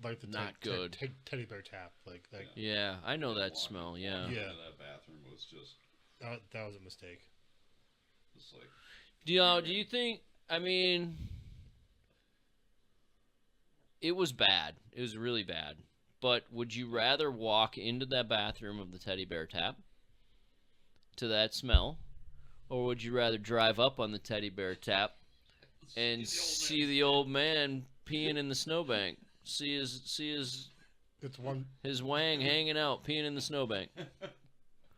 like the not good. teddy bear tap. Yeah, I know that smell. Yeah. Yeah. That bathroom was just That was a mistake. just like. Do you think? I mean, it was bad. It was really bad. But would you rather walk into that bathroom of the teddy bear tap to that smell, or would you rather drive up on the teddy bear tap and see the old man peeing in the snowbank? See his It's one. his wang hanging out, peeing in the snowbank.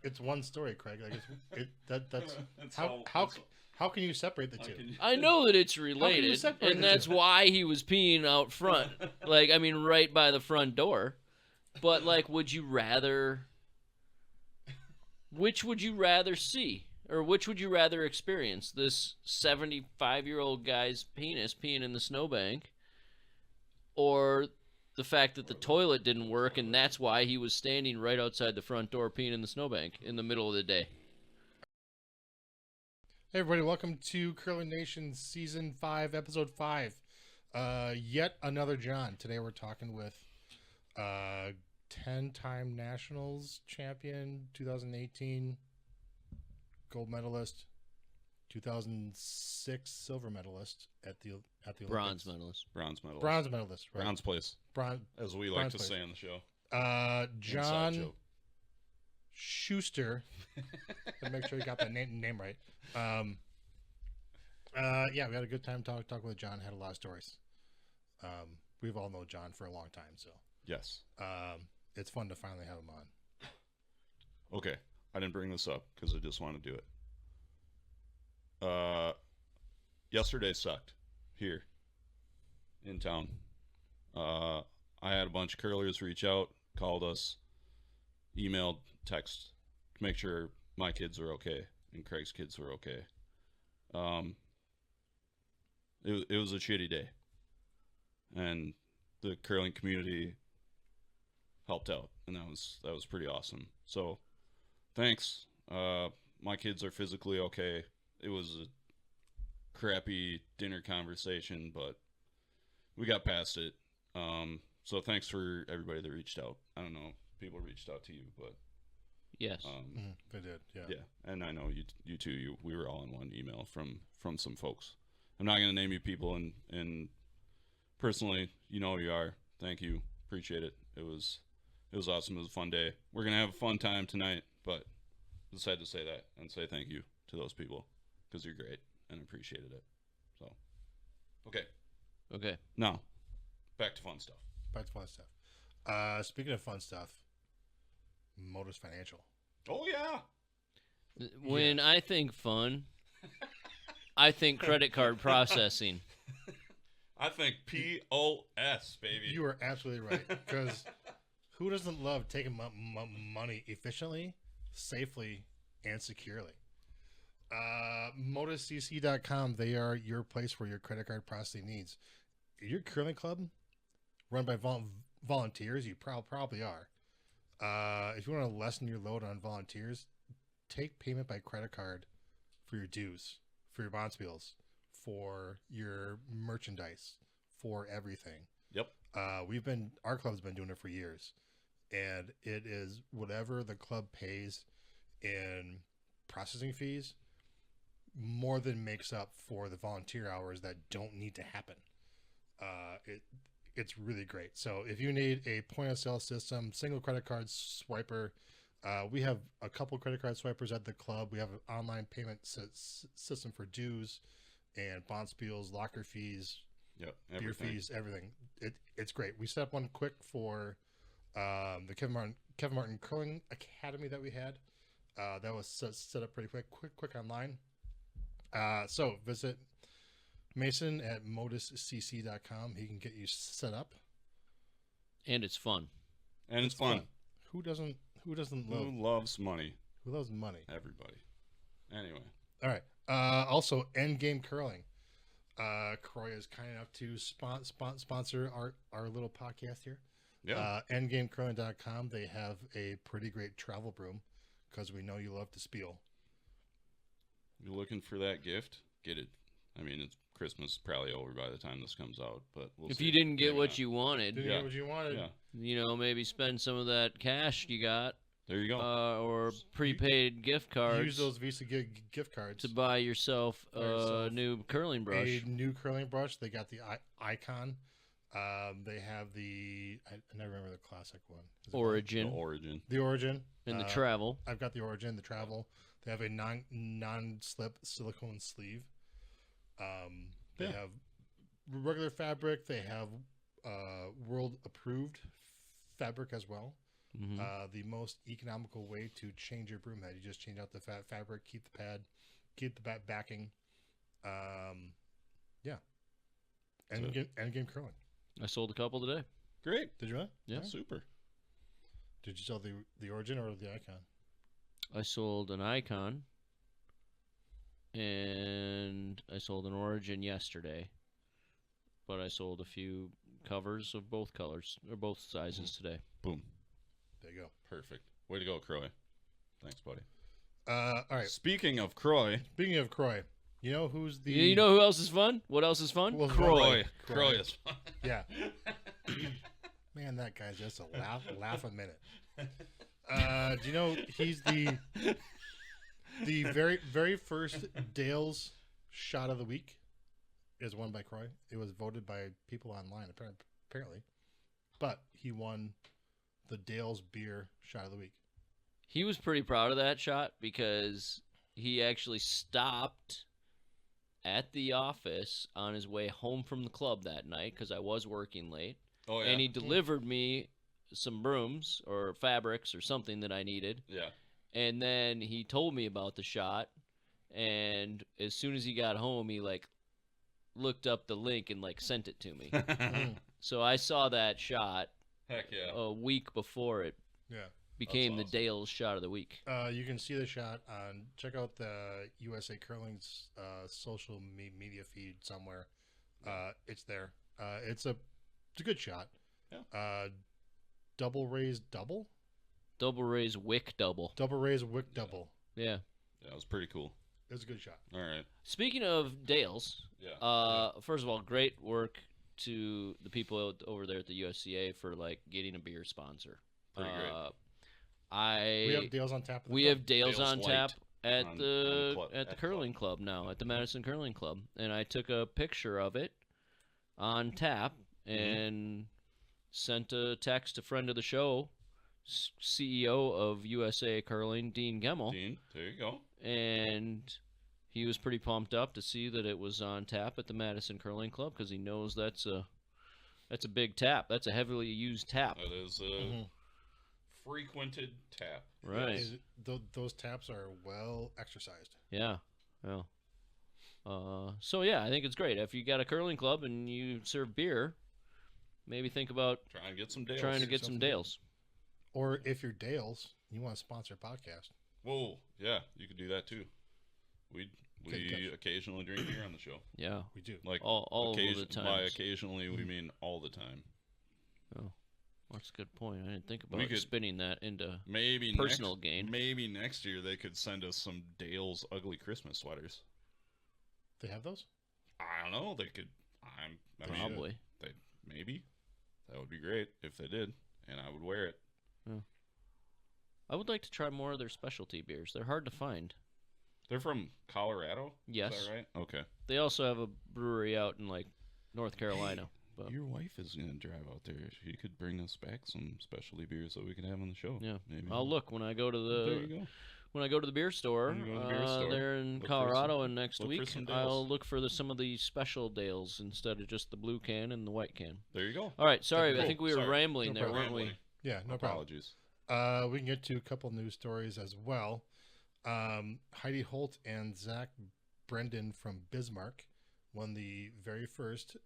It's one story, Craig. Like that's That's how can you separate the two? I know that it's you related, separate and the that's two? why he was peeing out front. Like, I mean, right by the front door. But, like, would you rather... Which would you rather see? Or which would you rather experience? This 75-year-old guy's penis peeing in the snowbank? Or the fact that the toilet didn't work, and that's why he was standing right outside the front door peeing in the snowbank in the middle of the day? Hey everybody, welcome to Curling Nation Season 5, Episode 5. Yet another John. Today we're talking with 10-time Nationals champion, 2018 gold medalist, 2006 silver medalist at the Bronze Olympics. medalist. Bronze medalist, right? Bronze place, as we like to place. say on the show. John Shuster. Let me make sure you got that name right. Yeah, we had a good time talking with John. Had a lot of stories. We've all known John for a long time, so Yes. it's fun to finally have him on. Okay, I didn't bring this up because I just want to do it. Yesterday sucked here in town. I had a bunch of curlers reach out, called us, emailed, text to make sure my kids are okay and Craig's kids were okay. It was a shitty day, and the curling community helped out, and that was pretty awesome. So, thanks. My kids are physically okay. It was a crappy dinner conversation, but we got past it. So thanks for everybody that reached out. I don't know if people reached out to you, but Yes. They did, yeah. yeah, and I know you too. We were all in one email from some folks. I'm not gonna name you people, and personally, you know who you are. Thank you, appreciate it. It was awesome. It was a fun day. We're gonna have a fun time tonight, but I decided to say that and say thank you to those people because you're great and appreciated it. So, okay, now back to fun stuff. Back to fun stuff. Speaking of fun stuff, Modus Financial. Oh yeah. When I think fun, I think credit card processing. I think POS, baby. You are absolutely right. Because who doesn't love taking money efficiently, safely, and securely? ModusCC.com, they are your place for your credit card processing needs. Your curling club run by volunteers, you probably are. If you want to lessen your load on volunteers, take payment by credit card for your dues, for your bond bills, for your merchandise, for everything. Yep. Our club's been doing it for years, and it is whatever the club pays in processing fees more than makes up for the volunteer hours that don't need to happen. It's really great. So if you need a point of sale system, single credit card swiper, we have a couple credit card swipers at the club. We have an online payment system for dues and bond spiels, locker fees, Yep. beer fees, everything. It's great. We set up one quick for the Kevin Martin Curling Academy that we had. That was set up pretty quick online. So visit Mason at moduscc.com. He can get you set up. And it's fun. And it's fun. Who doesn't Who loves money? Who loves money? Everybody. Anyway. All right. Also, Endgame Curling. Croy is kind enough to sponsor our little podcast here. Yeah. Endgamecurling.com. They have a pretty great travel broom because we know you love to spiel. You're looking for that gift? Get it. I mean, it's Christmas is probably over by the time this comes out, but we'll If see. you didn't get Maybe what not. you wanted, Didn't get what you wanted. Yeah, maybe spend some of that cash you got, there you go. or prepaid gift cards. Use those Visa gift cards to buy yourself Buy yourself a new curling brush. A new curling brush. They got the icon. They have the I never remember the classic one. Is it Origin The Origin. the Origin and the travel. I've got the Origin, the travel. They have a non-slip silicone sleeve. They Yeah. have regular fabric. They have world approved fabric as well. Mhm. The most economical way to change your broom head. You just change out the fabric, keep the pad, keep the backing. Yeah. And So- game curling. I sold a couple today. Great. Did you really? Yeah. Super. Did you sell the Origin or the Icon? I sold an Icon, and I sold an Origin yesterday. But I sold a few covers of both colors or both sizes today. Boom. There you go. Perfect. Way to go, Croy. Thanks, buddy. All right. Speaking of Croy. Speaking of Croy, you know who's the You know who else is fun? What else is fun? Well, Croy. Croy is fun. Yeah. Man, that guy's just a laugh a minute. Do you know he's the very first Dale's shot of the week is won by Croy. It was voted by people online apparently, but he won the Dale's beer shot of the week. He was pretty proud of that shot because he actually stopped at the office on his way home from the club that night because I was working late. Oh, yeah. And he delivered me some brooms or fabrics or something that I needed. Yeah. And then he told me about the shot. And as soon as he got home, he looked up the link and sent it to me. So I saw that shot Heck yeah. a week before it Yeah. became That's the Dale's shot of the week. You can see the shot on. Check out the USA Curling's social media feed somewhere. It's there. It's a good shot. Yeah. Double raise double. Double raise wick double. Double raise wick double. Yeah. Yeah, it was pretty cool. It was a good shot. All right. Speaking of Dale's, Yeah. first of all, great work to the people over there at the USCA for getting a beer sponsor. Pretty great. We have Dale's on tap. We have Dale's Dale's on Light tap at on the the club- at the at curling club now, at the Madison Curling Club, and I took a picture of it on tap and sent a text to friend of the show, CEO of USA Curling, Dean Gemmel, Dean, there you go. and he was pretty pumped up to see that it was on tap at the Madison Curling Club because he knows that's a big tap. That's a heavily used tap. That is a frequented tap. Right. Those taps are well exercised. Yeah. Well. So yeah, I think it's great. If you got a curling club and you serve beer, maybe think about Trying to get some Dales. trying to get some something. Dales. Or if you're Dale's, you want to sponsor a podcast. Whoa, yeah, you could do that too. We Good touch. occasionally drink beer on the show. Yeah. We do. Like All of the time. By occasionally, we mean all the time. Oh, that's a good point. I didn't think about We could- spinning that into Maybe personal gain. Maybe next year they could send us some Dale's ugly Christmas sweaters. They have those? I don't know. They could. I mean, Probably. They maybe. That would be great if they did, and I would wear it. I would like to try more of their specialty beers. They're hard to find. They're from Colorado. Yes. Is that right? Okay. They also have a brewery out in North Carolina. But Your wife is gonna drive out there. She could bring us back some specialty beers that we could have on the show. yeah, Maybe. I'll look when I go to There you the go. when I go to the beer store. When you go to the beer store, There in look for Colorado, some- and next look for week some I'll Dales. look for some of the special Dales instead of just the blue can and the white can. There you go. All right, sorry, I Cool. think we were Sorry. rambling No there, problem. weren't we? Yeah, no problem. Apologies. We can get to a couple news stories as well. Heidi Holt and Zach Brendan from Bismarck won the very first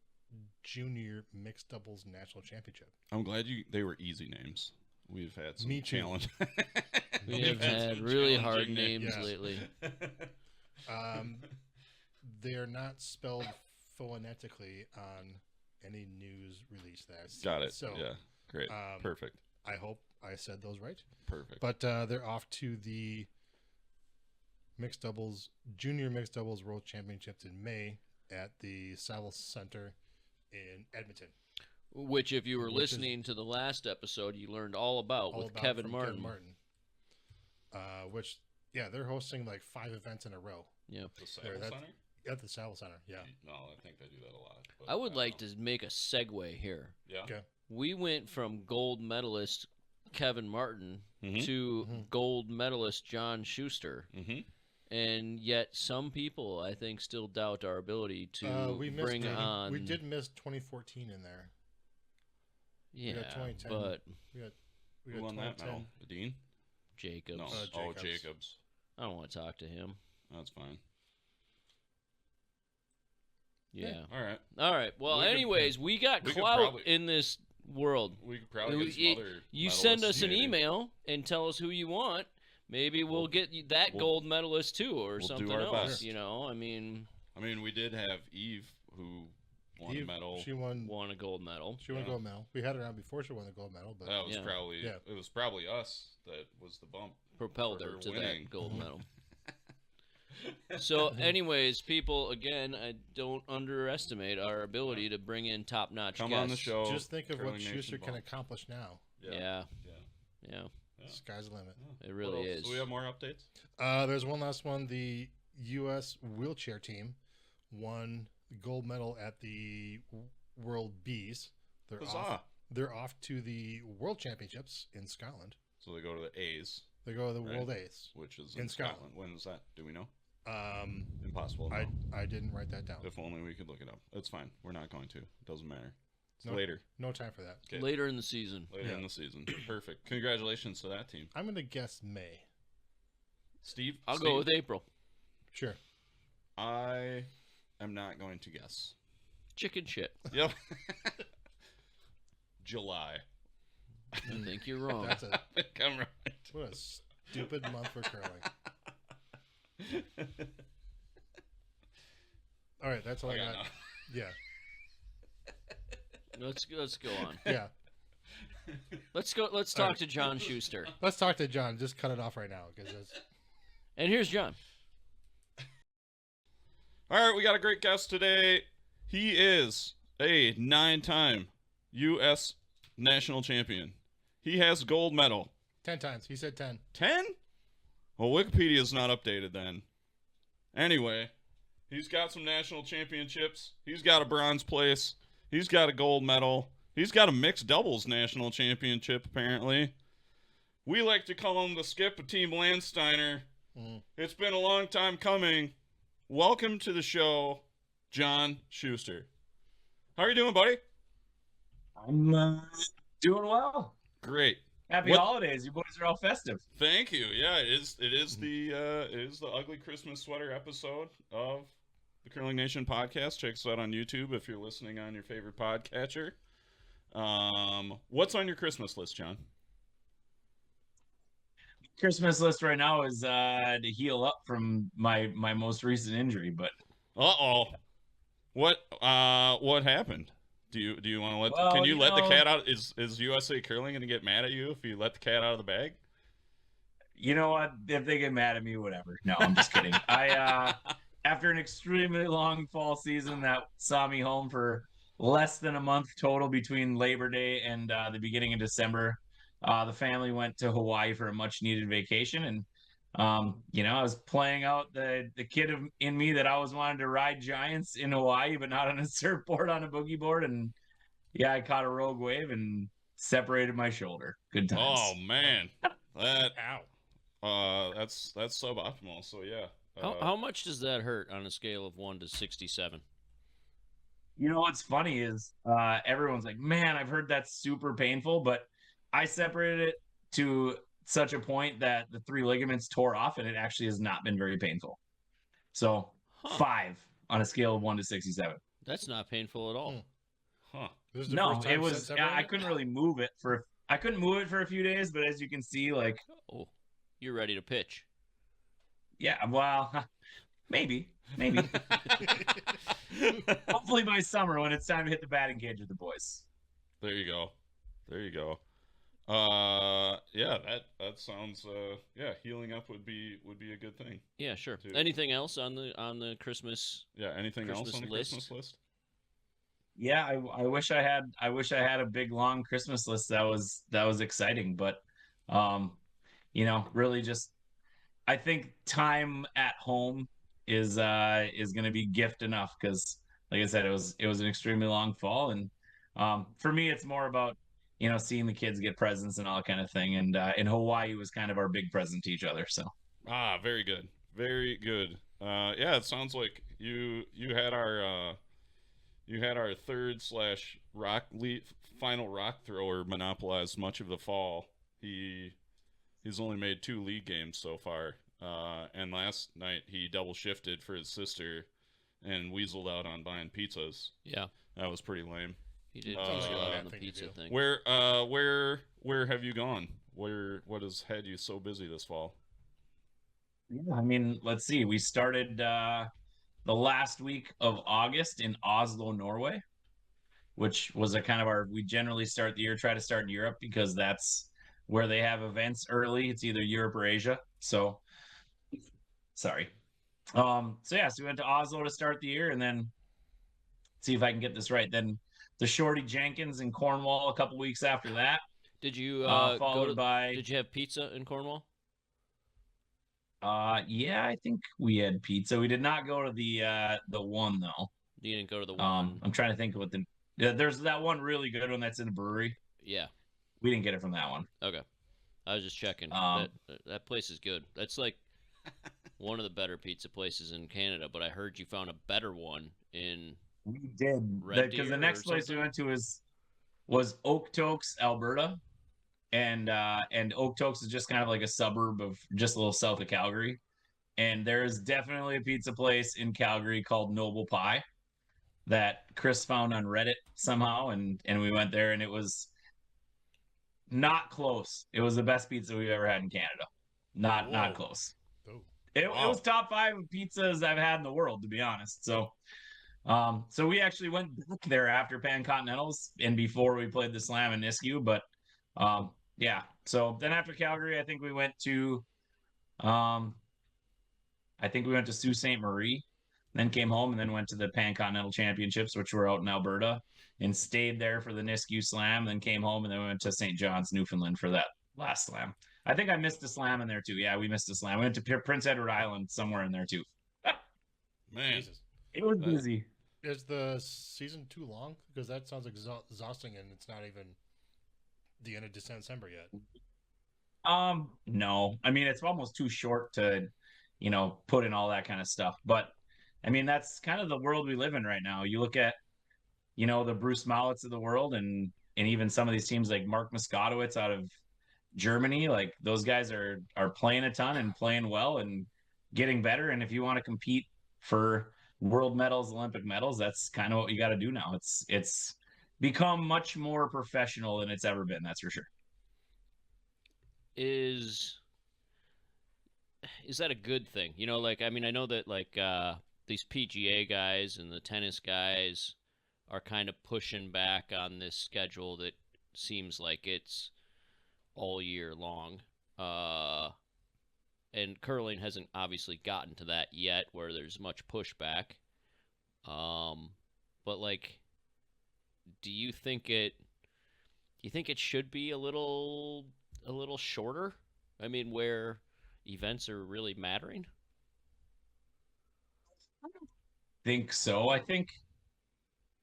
junior mixed doubles national championship. I'm glad they were easy names. We've had some Me too. challenge. We We've have had some really hard challenging names Yeah. lately. They are not spelled phonetically on any news release that I've seen. Got it. So Yeah. Great. Perfect. I hope I said those right. Perfect. But they're off to the junior mixed doubles world championships in May. at the Saville Center in Edmonton. Which, if you were Which is- listening to the last episode, you learned all about All with about Kevin from Martin. Kevin Martin. Which, yeah, they're hosting like 5 events in a row Yeah. The Saville that's- Center? at the Saville Center. Yeah. No, I think they do that a lot. But I would don't like know. to make a segue here. Yeah. Okay. We went from gold medalist Kevin Martin Mhm. to Mhm. gold medalist John Shuster. Mm-hmm. And yet some people, I think, still doubt our ability to We missed bring on... We did miss 2014 in there. Yeah, got 2010. but We got Who won that 2010. medal? Dean? Jacobs. No. Jacobs. Oh, Jacobs. I don't want to talk to him. That's fine. Yeah. All right. All right. Well, We could- anyways, we got we could clout probably- in this world. We could probably get some You- other. You send us medalists, an maybe. email and tell us who you want. Maybe we'll get you that we'll- gold medalist too, or we'll do something our else. best. You know, I mean, I mean, we did have Eve who won a Eve, medal. She won. won a gold medal. She won a Yeah. gold medal. We had her on before she won the gold medal, but That was Yeah. probably Yeah. it was probably us that was the bump. Propelled For her her to winning. that gold medal. So, anyways, people, again, I don't underestimate our ability to bring in top-notch Come guests. on the show. just think of what Curling Nation Schuster can bump. accomplish now. Yeah, Yeah. yeah, Yeah. Sky's the limit. it really What else? is. Do we have more updates? There's one last one. The U.S. wheelchair team won the gold medal at the World Bees. Huzzah! They're off to the World Championships in Scotland. So they go to the A's, They go to the Right. World A's. which is In in Scotland. Scotland. When is that? Do we know? Um, Impossible. to know. I didn't write that down. If only we could look it up. It's fine. We're not going to. It doesn't matter. It's No. later. No time for that. Okay. Later in the season. Later Yeah. in the season. Perfect. Congratulations to that team. I'm gonna guess May. Steve? I'll Steve? go with April. Sure. I am not going to guess. Chicken shit. Yep. July. I think you're wrong. That's a I think I'm right. what a stupid month for curling. All right, that's all I got. no. Yeah, Let's go on. yeah. Let's go. Let's All talk right. to John Schuster. Let's talk to John. Just cut it off right now because And here's John. All right, we got a great guest today. He is a 9-time U.S. national champion. He has a gold medal. 10 times. He said 10. 10? Well, Wikipedia's not updated then. Anyway, he's got some national championships. He's got a bronze place. He's got a gold medal. He's got a mixed doubles national championship, apparently. We like to call him the skip of Team Landsteiner. Mhm. It's been a long time coming. Welcome to the show, John Shuster. How are you doing, buddy? I'm doing well. Great. Happy What- holidays. You boys are all festive. Thank you. Yeah, it is the ugly Christmas sweater episode of the Curling Nation podcast. Check us out on YouTube if you're listening on your favorite podcatcher. What's on your Christmas list, John? Christmas list right now is to heal up from my most recent injury, but Uh-oh. What happened? Do you want to let Well, can you you let the know- cat out? Is USA Curling going to get mad at you if you let the cat out of the bag? you know what? If they get mad at me, whatever. No, I'm just kidding. I after an extremely long fall season that saw me home for less than a month total between Labor Day and the beginning of December, the family went to Hawaii for a much needed vacation, and I was playing out the kid in me that always wanted to ride giants in Hawaii, but not on a surfboard, on a boogie board, and yeah, I caught a rogue wave and separated my shoulder. Good times. Oh man. That Ow. that's suboptimal. So yeah. How much does that hurt on a scale of 1 to 67? You know what's funny is everyone's like, man, I've heard that's super painful, but I separated it to such a point that the 3 ligaments tore off, and it actually has not been very painful. So Huh. 5 on a scale of 1 to 67. That's not painful at all. Huh. This is the No, first time it was. since separating I it? couldn't really move it for. I couldn't move it for a few days, but as you can see, like, Oh, you're ready to pitch. yeah, well, maybe. Hopefully by summer when it's time to hit the batting cage with the boys. There you go. There you go. Yeah, that sounds healing up would be a good thing. Yeah, sure. Too. Anything else on the Christmas? Yeah, anything else Christmas on the list? Christmas list? Yeah, I wish I wish I had a big long Christmas list that was exciting, but um, really just I think time at home is going to be gift enough because like I said it was an extremely long fall, and for me it's more about seeing the kids get presents and all that kind of thing, and in Hawaii was kind of our big present to each other. So Ah, very good, very good. Yeah, it sounds like you had our third slash final rock thrower monopolize much of the fall. He's only made 2 league games so far. And last night he double shifted for his sister and weaseled out on buying pizzas. Yeah, That was pretty lame. he did Sounds like a weasel out bad on the thing to pizza do. thing. Where have you gone? What has had you so busy this fall? yeah, I mean, let's see. We started the last week of August in Oslo, Norway, which was a kind of we generally start the year, try to start in Europe because that's where they have events early. It's either Europe or Asia. So, sorry. So we went to Oslo to start the year and then see if I can get this right. Then the Shorty Jenkins in Cornwall a couple weeks after that. Did you Followed by Did you have pizza in Cornwall? yeah, I think we had pizza. We did not go to the one though. You didn't go to the one. I'm trying to think of what there's that one really good one that's in a brewery. Yeah. We didn't get it from that one. Okay. I was just checking. That place is good. That's like one of the better pizza places in Canada. But I heard you found a better one in. We did Red because the Deer next or place we something? went to was Okotoks, Alberta, and Okotoks is just kind of like a suburb of just a little south of Calgary. And there is definitely a pizza place in Calgary called Noble Pie that Chris found on Reddit somehow, and we went there, and it was not close. It was the best pizza we've ever had in Canada. Not Whoa. close. Oh, It wow. was top 5 pizzas I've had in the world, to be honest. So, so we actually went back there after Pan Continentals and before we played the Slam in Nisku. But, yeah. So then after Calgary, I think we went to Sault Ste. Marie, then came home and then went to the Pan Continental Championships, which were out in Alberta, and stayed there for the Nisku Slam, then came home and then went to St. John's, Newfoundland for that last slam. I think I missed a slam in there too. Yeah, we missed a slam. We went to Prince Edward Island somewhere in there too. Man, Jesus. It was busy. Is the season too long? Because that sounds exhausting, and it's not even the end of December yet. No. I mean, it's almost too short to, put in all that kind of stuff. But I mean, that's kind of the world we live in right now. You look at, the Bruce Mallets of the world and even some of these teams like Mark Moskotowitz out of Germany, like those guys are playing a ton and playing well and getting better. And if you want to compete for world medals, Olympic medals, that's kind of what you got to do now. It's become much more professional than it's ever been. That's for sure. Is that a good thing? I mean, I know that these PGA guys and the tennis guys are kind of pushing back on this schedule that seems like it's all year long. And curling hasn't obviously gotten to that yet where there's much pushback. But do you think it should be a little shorter? I mean, where events are really mattering? I don't think so. I think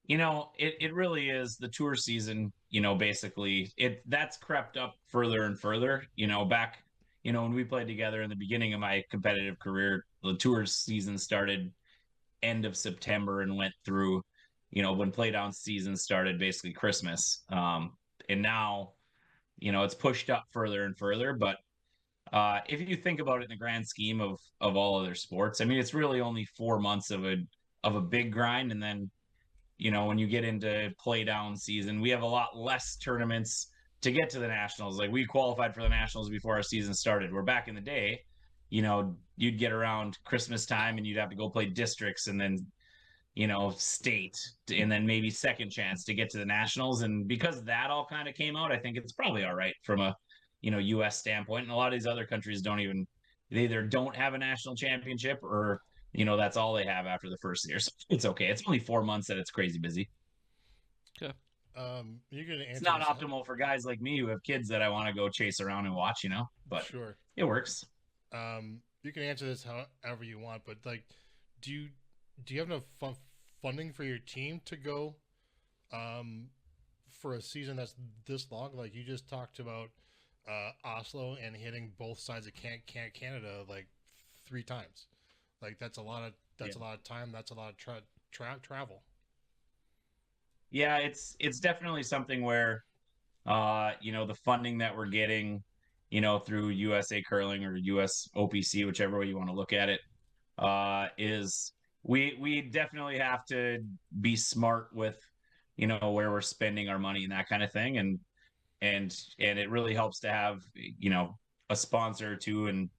it really is the tour season, basically that's crept up further and further, back, when we played together in the beginning of my competitive career, the tour season started end of September and went through, when playdown season started basically Christmas. And now, it's pushed up further and further, but if you think about it in the grand scheme of all other sports, I mean, it's really only 4 months of a big grind. And then, when you get into play down season, we have a lot less tournaments to get to the nationals. Like we qualified for the nationals before our season started. Where back in the day, you'd get around Christmas time and you'd have to go play districts and then, state, and then maybe second chance to get to the nationals. And because that all kind of came out, I think it's probably all right from a, US standpoint. And a lot of these other countries they either don't have a national championship or, that's all they have after the first year. So it's okay. It's only 4 months that it's crazy busy. Okay. You're gonna answer It's not this- optimal for guys like me who have kids that I want to go chase around and watch, but Sure. it works. You can answer this however you want, but like, do you have enough funding for your team to go, for a season that's this long? Like you just talked about, Oslo and hitting both sides of Canada like 3 times. Like that's a lot of a lot of time. That's a lot of travel. Yeah, it's definitely something where, the funding that we're getting, through USA Curling or US OPC, whichever way you want to look at it, is we definitely have to be smart with, where we're spending our money and that kind of thing, and it really helps to have, a sponsor too,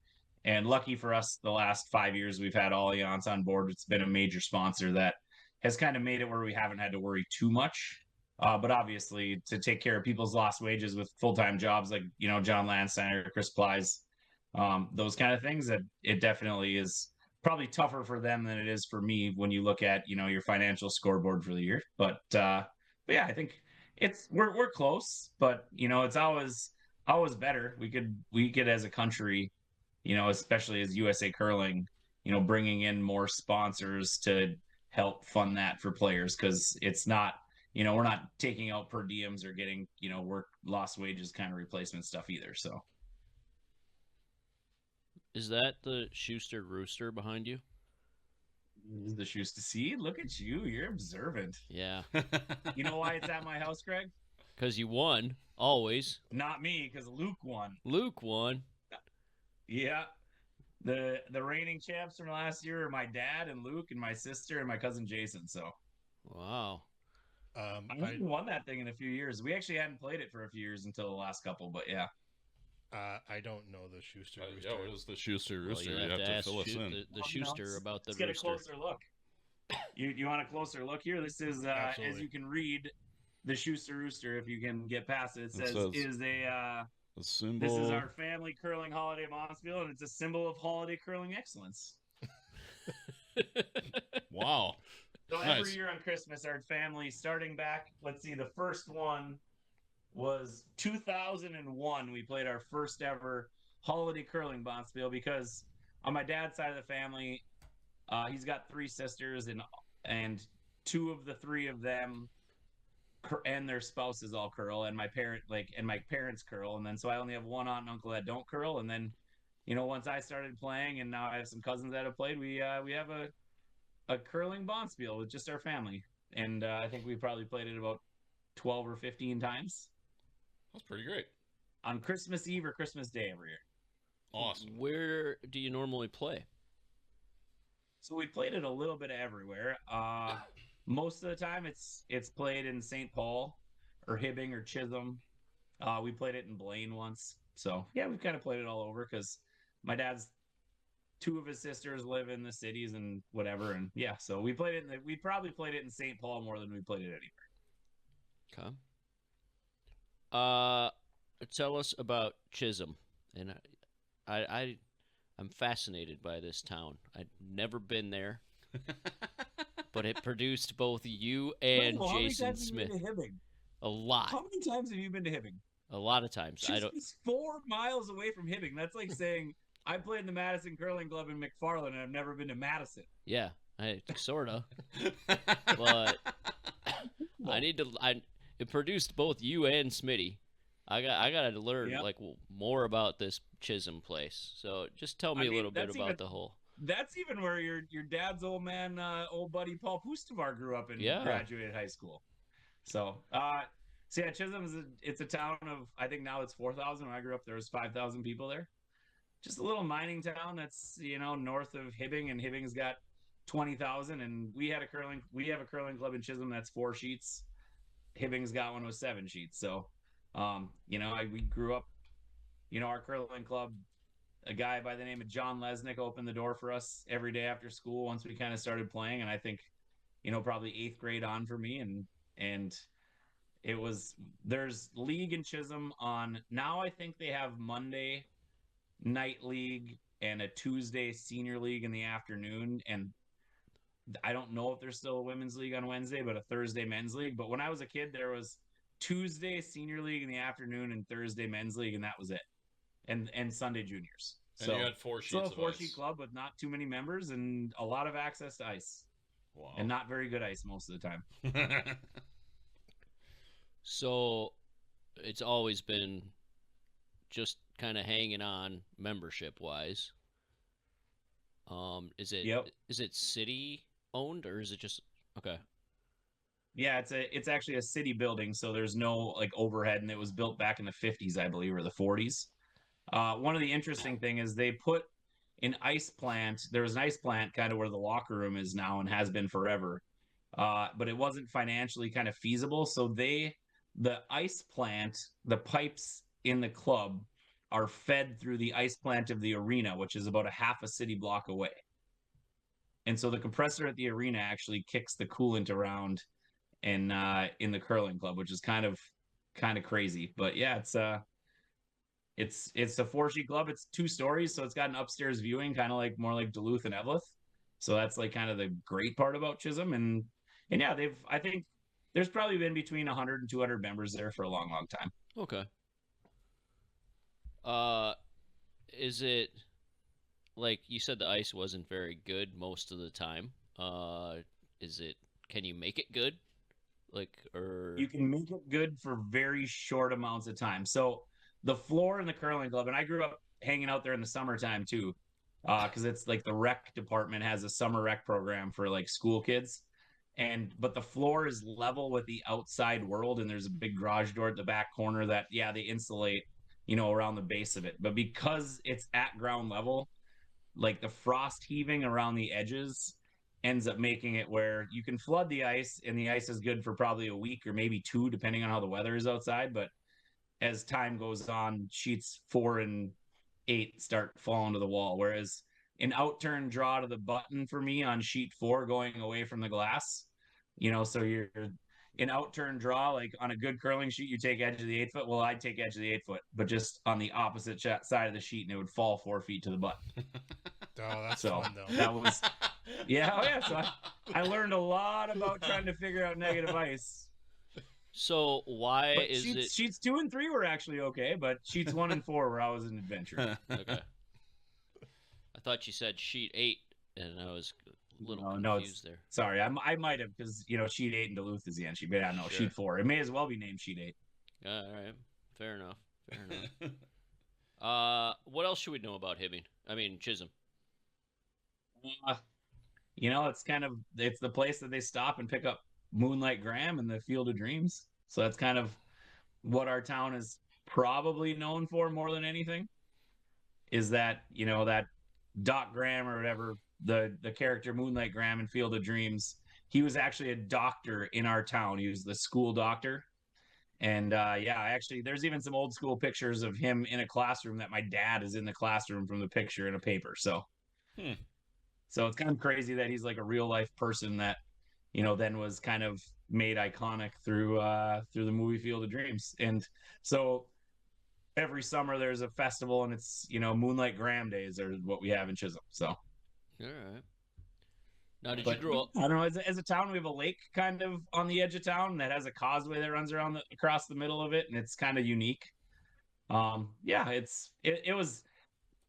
and lucky for us, the last 5 years we've had Allianz on board. It's been a major sponsor that has kind of made it where we haven't had to worry too much. But obviously, to take care of people's lost wages with full-time jobs like, John Landsteiner, Chris Plies, those kind of things, that it definitely is probably tougher for them than it is for me when you look at, your financial scoreboard for the year. But yeah, I think we're close, but it's always better. We could as a country, especially as USA Curling, bringing in more sponsors to help fund that for players, because it's not, we're not taking out per diems or getting, work lost wages kind of replacement stuff either. So Is that the Shuster rooster behind you? is the shoes to see? Look at you. You're observant. Yeah. You know why it's at my house, Greg? Because you won, always. Not me, because Luke won. Luke won. Yeah. The reigning champs from last year are my dad and Luke and my sister and my cousin Jason. So Wow. I haven't won that thing in a few years. We actually hadn't played it for a few years until the last couple, but yeah. I don't know the Schuster rooster. Yeah, what is the Schuster Well, rooster? you you have to ask fill us in. the Schuster about the Let's get a rooster. closer look. You want a closer look here? This is as you can read, the Schuster rooster. If you can get past it, it says is a symbol. This is our family curling holiday bonspiel, and it's a symbol of holiday curling excellence. Wow. So Nice. every year on Christmas, our family, starting back, let's see, the first one was 2001. We played our first ever holiday curling bonspiel because on my dad's side of the family, he's got 3 sisters, and 2 of the 3 of them and their spouses all curl, and my parents curl, and then so I only have one aunt and uncle that don't curl, and then once I started playing, and now I have some cousins that have played, we have a curling bonspiel with just our family, and I think we probably played it about 12 or 15 times. That's pretty great. On Christmas Eve or Christmas Day every year. Awesome. Where do you normally play? So we played it a little bit everywhere. Most of the time it's played in St. Paul or Hibbing or Chisholm. We played it in Blaine once. So yeah, we've kind of played it all over because my dad's 2 of his sisters live in the cities and whatever. And yeah, so we probably played it in St. Paul more than we played it anywhere. Okay. Tell us about Chisholm. And I'm fascinated by this town. I'd never been there, but it produced both you and How many Jason times Smith. Have you been to Hibbing? A lot. How many times have you been to Hibbing? A lot of times. I don't. It's 4 miles away from Hibbing. That's like saying I played in the Madison Curling Club in McFarland and I've never been to Madison. Yeah, I sorta. But I need to. It produced both you and Smitty. I got to learn more about this Chisholm place. So just tell me a little bit about the whole. That's even where your dad's old man, old buddy Paul Pustovar grew up and graduated high school. So yeah, Chisholm it's a town of, I think now it's 4,000. When I grew up, there was 5,000 people there. Just a little mining town that's north of Hibbing, and Hibbing's got 20,000. And we have a curling club in Chisholm that's 4 sheets. Hibbing's got one with 7 sheets. So we grew up, our curling club. A guy by the name of John Lesnick opened the door for us every day after school once we kind of started playing, and I think probably 8th grade on for me, and there's league in Chisholm on now. I think they have Monday night league and a Tuesday senior league in the afternoon, and I don't know if there's still a women's league on Wednesday, but a Thursday men's league. But when I was a kid, there was Tuesday senior league in the afternoon and Thursday men's league, and that was it. And Sunday juniors. And so you had 4 sheets still a of 4-sheet ice. club with not too many members and a lot of access to ice. Wow. And not very good ice most of the time. So it's always been just kind of hanging on membership wise. Is it city owned or is it just okay? Yeah, it's actually a city building, so there's no like overhead, and it was built back in the 50s, I believe, or the 40s. One of the interesting thing is they put an ice plant. There was an ice plant kind of where the locker room is now and has been forever. But it wasn't financially kind of feasible. So the ice plant, the pipes in the club are fed through the ice plant of the arena, which is about a half a city block away. And so the compressor at the arena actually kicks the coolant around in the curling club, which is kind of crazy. But yeah, it's a 4-sheet club. It's 2 stories, so it's got an upstairs viewing, kind of like more like Duluth and Eveleth. So that's like kind of the great part about Chisholm. And yeah, I think there's probably been between 100 and 200 members there for a long, long time. Okay. Is it like you said the ice wasn't very good most of the time? Can you make it good? You can make it good for very short amounts of time. So the floor in the curling club, and I grew up hanging out there in the summertime too, because it's like the rec department has a summer rec program for like school kids. But the floor is level with the outside world, and there's a big garage door at the back corner that they insulate, around the base of it. But because it's at ground level, like the frost heaving around the edges ends up making it where you can flood the ice, and the ice is good for probably a week or maybe 2, depending on how the weather is outside. But as time goes on, sheets 4 and 8 start falling to the wall. Whereas an outturn draw to the button for me on sheet 4 going away from the glass, so you're an outturn draw, like on a good curling sheet, you take edge of the 8 foot. Well, I'd take edge of the 8 foot, but just on the opposite side of the sheet, and it would fall 4 feet to the button. Oh, that's so fun though. That was, So I learned a lot about trying to figure out negative ice. So why is sheets 2 and 3 were actually okay, but sheets 1 and 4 were always an adventure. Okay. I thought you said sheet 8, and I was a little confused there. Sorry, I might have, because sheet 8 in Duluth is the end sheet, but no, sure. Sheet 4. It may as well be named sheet 8. All right, fair enough. What else should we know about Hibbing? I mean, Chisholm. It's the place that they stop and pick up Moonlight Graham and the Field of Dreams. So that's kind of what our town is probably known for more than anything, is that, that Doc Graham or whatever, the character Moonlight Graham in Field of Dreams, he was actually a doctor in our town. He was the school doctor. And actually, there's even some old school pictures of him in a classroom that my dad is in the classroom from the picture in a paper. So, So it's kind of crazy that he's like a real life person that, then was kind of made iconic through the movie Field of Dreams. And so every summer there's a festival, and it's, Moonlight Graham Days are what we have in Chisholm. So. All right. Now, you grow up? I don't know. As a town, we have a lake kind of on the edge of town that has a causeway that runs around across the middle of it, and it's kind of unique. It was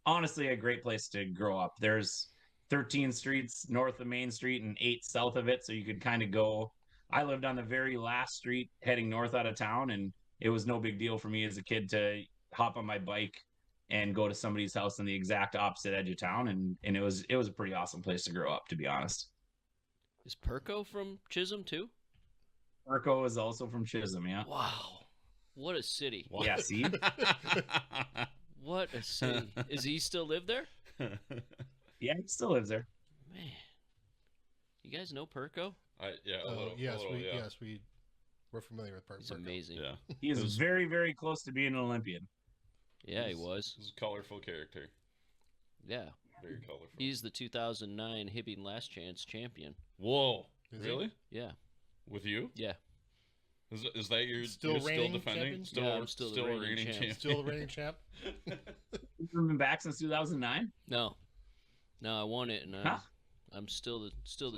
honestly a great place to grow up. There's 13 streets north of Main Street and 8 south of it, so you could kind of go. I lived on the very last street heading north out of town, and it was no big deal for me as a kid to hop on my bike and go to somebody's house on the exact opposite edge of town, and it was a pretty awesome place to grow up, to be honest. Is Perko from Chisholm too? Perko is also from Chisholm, yeah. Wow, what a city! What? Yeah, see, what a city. Is he still live there? Yeah, he still lives there. Man, you guys know Perko? Yes, we're familiar with Perko. He's amazing. Yeah, he is very, very close to being an Olympian. Yeah, he was. He's a colorful character. Yeah. Very colorful. He's the 2009 Hibbing Last Chance champion. Whoa. Is he? Really? Yeah. With you? Yeah. Is that your Still you're still reigning defending? champion? Still, Yeah, I'm still the reigning champ. champion. Still the reigning champ? You've been back since 2009. No. No, I won it, and Huh? I'm still the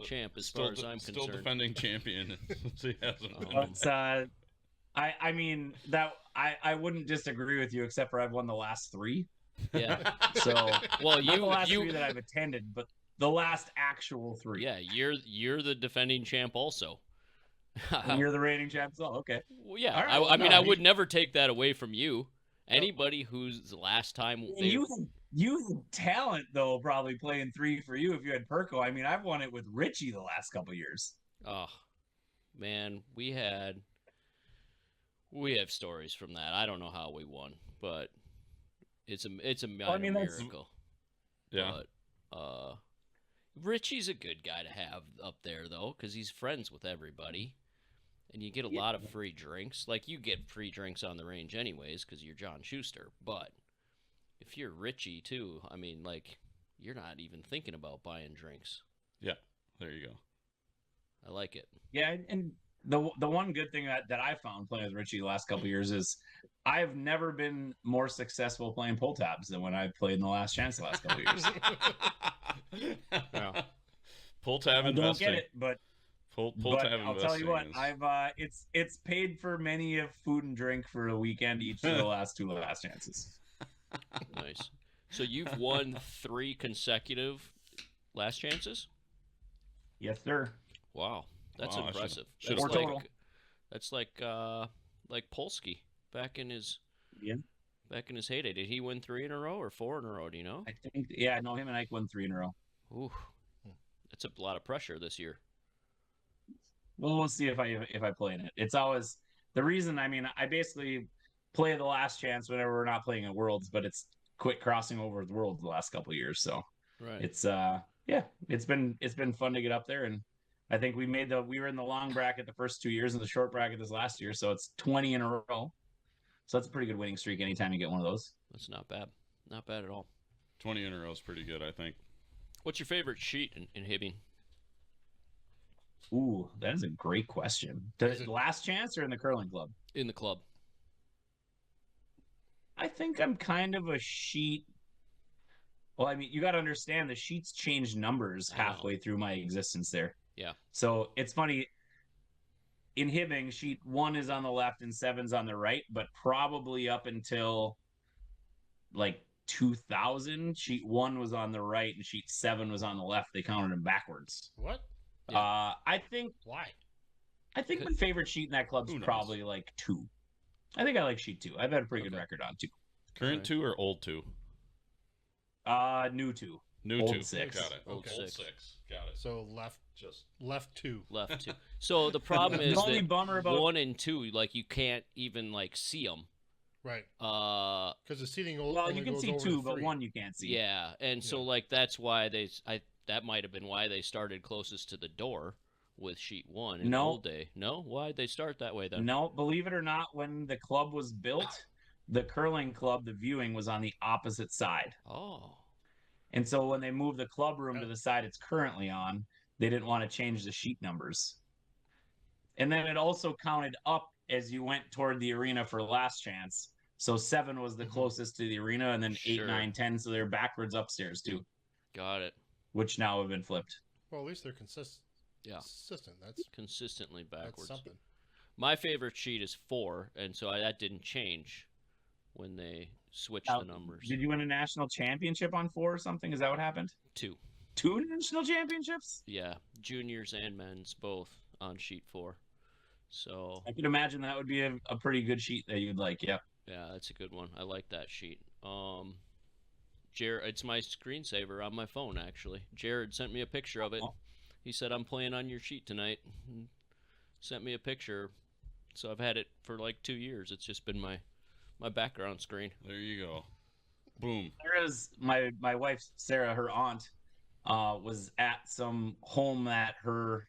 champ as Still far as I'm still concerned. defending champion. So he hasn't been. But I mean that I wouldn't disagree with you, except for I've won the last 3. Yeah. So Well, not the last 3 you that I've attended, but the last actual 3. yeah, you're the defending champ also. And you're the reigning champ. So okay. Well, yeah. All right, I well, mean, no, I would never take that away from you. Anybody whose last time And you had talent though, probably playing 3 for you if you had Perko. I mean, I've won it with Richie the last couple of years. Oh, man, we have stories from that. I don't know how we won, but it's a minor miracle. Yeah. But Richie's a good guy to have up there though, because he's friends with everybody, and you get a lot of free drinks. Like you get free drinks on the range anyways, because you're John Shuster. But if you're Richie too, I mean, like you're not even thinking about buying drinks. Yeah. There you go. I like it. Yeah, and the one good thing that I found playing with Richie the last couple of years is I've never been more successful playing pull tabs than when I played in the last chance the last couple of years. Yeah. Pull tab I investing. don't get it, but Pull but tab I'll tell you what, investing it's paid for many of food and drink for a weekend each of the last 2 last chances. Nice. So you've won 3 consecutive last chances? Yes, sir. Wow, that's Wow, I impressive. should've That's played. like that's like Polsky back in his heyday. Did he win 3 in a row or 4 in a row? Do you know? I think him and Ike won 3 in a row. Ooh, that's a lot of pressure this year. Well, we'll see if I play in it. It's always the reason. I mean, I basically play the last chance whenever we're not playing at Worlds, but it's quit crossing over with Worlds the last couple of years. So Right. it's it's been fun to get up there, and I think we were in the long bracket the first 2 years and the short bracket this last year, so it's 20 in a row. So that's a pretty good winning streak anytime you get one of those. That's not bad. Not bad at all. 20 in a row is pretty good, I think. What's your favorite sheet in Hibbing? Ooh, that is a great question. The last chance or in the curling club? In the club. I think I'm kind of a sheet. Well, I mean, you got to understand the sheets change numbers halfway through my existence there. Yeah. So it's funny. In Hibbing, sheet 1 is on the left and 7's on the right, but probably up until like 2000, sheet 1 was on the right and sheet 7 was on the left. They counted them backwards. What? I think Why? my favorite sheet in that club is probably like 2. I think I like sheet 2. I've had a pretty good record on 2. Current 2 or old 2? New 2. New Old 2. 6. Got it. Old Old 6. 6. Got it. So left 2. Left 2. So the problem is The only that bummer about 1 and 2, like you can't even like see them. Right. Uh, Because the seating well, only you can goes see over 2, to but 3. 1 you can't see. yeah, and so like that's why that might have been why they started closest to the door with sheet 1 in the old day. No, why'd they start that way then? No, believe it or not, when the club was built, the curling club, the viewing was on the opposite side. Oh. And so when they moved the club room to the side it's currently on, they didn't want to change the sheet numbers. And then it also counted up as you went toward the arena for last chance. So 7 was the closest to the arena, and then 8, Sure. 9, 10. So they're backwards upstairs too, Got it. which now have been flipped. Well, at least they're consistent. Yeah. Consistent. That's Consistently backwards. something. My favorite sheet is 4, and so that didn't change when they switched Now, the numbers. Did you win a national championship on 4 or something? Is that what happened? 2. 2 national championships? Yeah, juniors and men's both on sheet 4. So I could imagine that would be a pretty good sheet that you'd like. Yep. yeah, that's a good one. I like that sheet. Jared, it's my screensaver on my phone actually. Jared sent me a picture of it. He said I'm playing on your sheet tonight. Sent me a picture. So I've had it for like 2 years. It's just been my background screen. There you go. Boom. Sarah's my wife Sarah, her aunt, was at some home that her,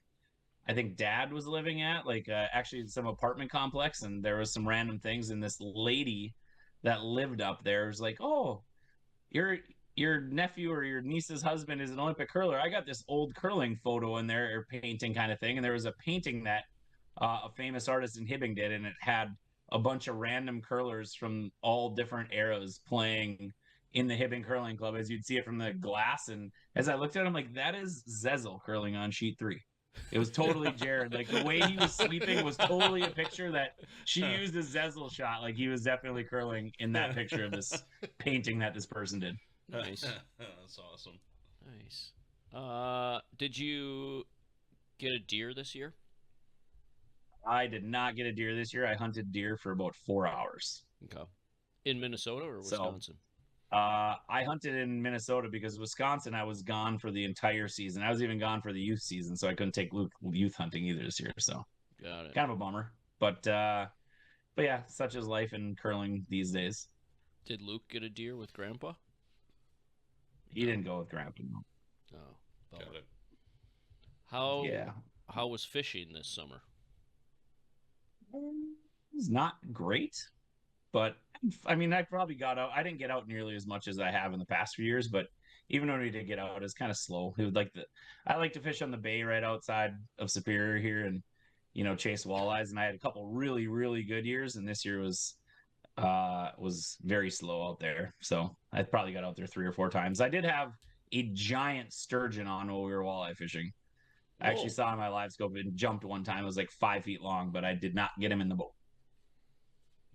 I think, dad was living at, like actually some apartment complex, and there was some random things, and this lady that lived up there was like, "Oh, your nephew or your niece's husband is an Olympic curler. I got this old curling photo in there, or painting kind of thing, and there was a painting that a famous artist in Hibbing did, and it had a bunch of random curlers from all different eras playing in the Hibbing Curling Club, as you'd see it from the glass. And as I looked at it, I'm like, that is Zezel curling on sheet 3. It was totally Jared. Like the way he was sweeping was totally a picture that she used as Zezel shot. Like he was definitely curling in that picture of this painting that this person did. Nice. That's awesome. Nice. Did you get a deer this year? I did not get a deer this year. I hunted deer for about 4 hours. Okay. In Minnesota or Wisconsin? I hunted in Minnesota because Wisconsin, I was gone for the entire season. I was even gone for the youth season, so I couldn't take Luke youth hunting either this year. So Got it. kind of a bummer. But yeah, such is life in curling these days. Did Luke get a deer with Grandpa? He didn't go with Grandpa. No. Oh, Got bummer. it. How was fishing this summer? It was not great, but I mean, I probably got out. I didn't get out nearly as much as I have in the past few years, but even when we did get out, it was kind of slow. I like to fish on the bay right outside of Superior here, and chase walleyes. And I had a couple really, really good years, and this year was very slow out there. So I probably got out there 3 or 4 times. I did have a giant sturgeon on while we were walleye fishing. I actually saw on my live scope and jumped one time. It was like 5 feet long, but I did not get him in the boat.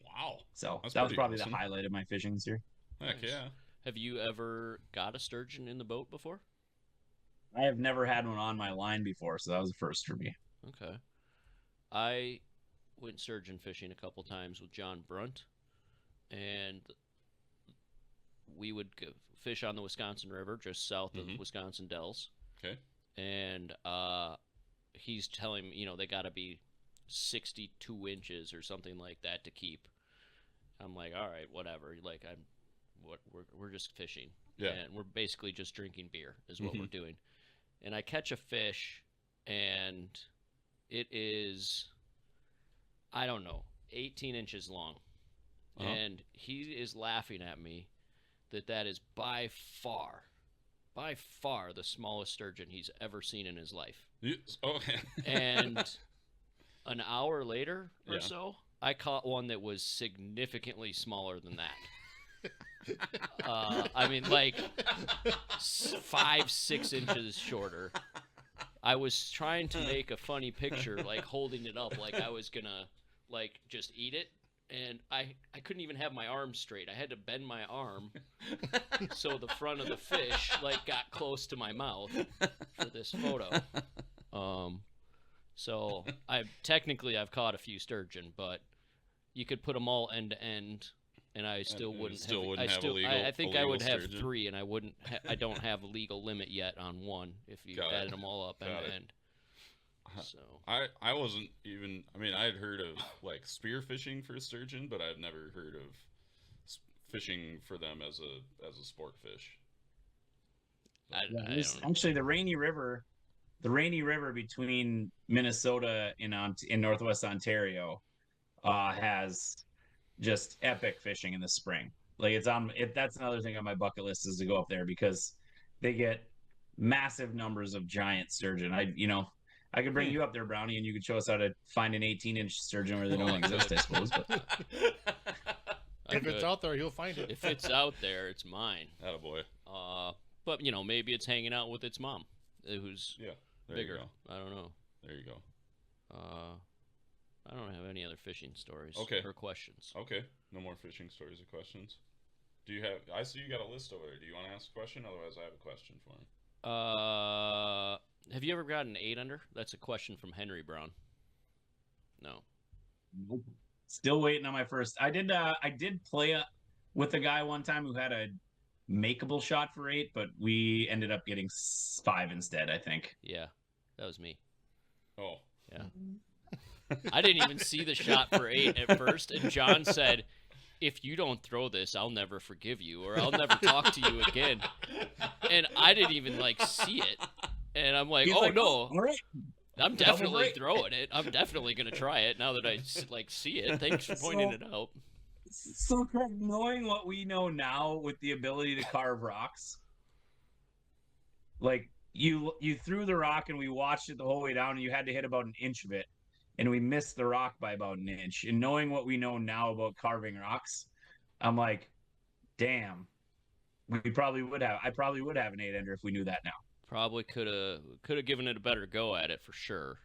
Wow. So That's that was pretty probably awesome. the highlight of my fishing this year. Heck Nice. yeah. Have you ever got a sturgeon in the boat before? I have never had one on my line before, so that was a first for me. Okay. I went sturgeon fishing a couple times with John Brunt, and we would fish on the Wisconsin River just south of Wisconsin Dells. Okay. And he's telling me, they got to be 62 inches or something like that to keep. I'm like, all right, whatever. Like, we're just fishing, Yeah. and we're basically just drinking beer is what we're doing. And I catch a fish, and it is, I don't know, 18 inches long, and he is laughing at me that is by far the smallest sturgeon he's ever seen in his life. Okay. And an hour later or Yeah. so, I caught one that was significantly smaller than that. I mean, like 5-6 inches shorter. I was trying to make a funny picture, like holding it up, like I was gonna, like, just eat it, and I couldn't even have my arm straight. I had to bend my arm so the front of the fish like got close to my mouth for this photo. So I've caught a few sturgeon, but you could put them all end to end, and I still wouldn't. I think I would have sturgeon. 3, and I wouldn't. I don't have a legal limit yet on 1 if you Got it. added them all up end Got to it. end. So I wasn't even. I mean, I had heard of like spear fishing for sturgeon, but I'd never heard of fishing for them as a sport fish. I don't know. Actually, the Rainy River between Minnesota in Northwest Ontario has just epic fishing in the spring. Like that's another thing on my bucket list is to go up there because they get massive numbers of giant sturgeon. I could bring you up there, Brownie, and you could show us how to find an 18-inch sturgeon where they don't exist, I suppose. But If it's out there, you'll find it. If it's out there, it's mine. Attaboy. But maybe it's hanging out with its mom, who's Yeah. There bigger. you go. I don't know. There you go. I don't have any other fishing stories Okay. or questions. Okay. No more fishing stories or questions. Do you have? I see you got a list over there. Do you want to ask a question? Otherwise, I have a question for him. Have you ever gotten an 8 under? That's a question from Henry Brown. No. still waiting on my first. I did play with a guy one time who had a makeable shot for 8, but we ended up getting 5 instead, I think. Yeah, that was me. Oh. Yeah. I didn't even see the shot for 8 at first, and John said, if you don't throw this, I'll never forgive you, or I'll never talk to you again. And I didn't even, see it. And I'm like, He's oh, like, no. all right. I'm definitely throwing it. I'm definitely going to try it now that I, see it. Thanks for pointing it out. So, Craig, knowing what we know now with the ability to carve rocks, like you threw the rock and we watched it the whole way down, and you had to hit about an inch of it, and we missed the rock by about an inch. And knowing what we know now about carving rocks, I'm like, damn, we probably would have. I probably would have an 8-ender if we knew that now. Probably could have given it a better go at it for sure.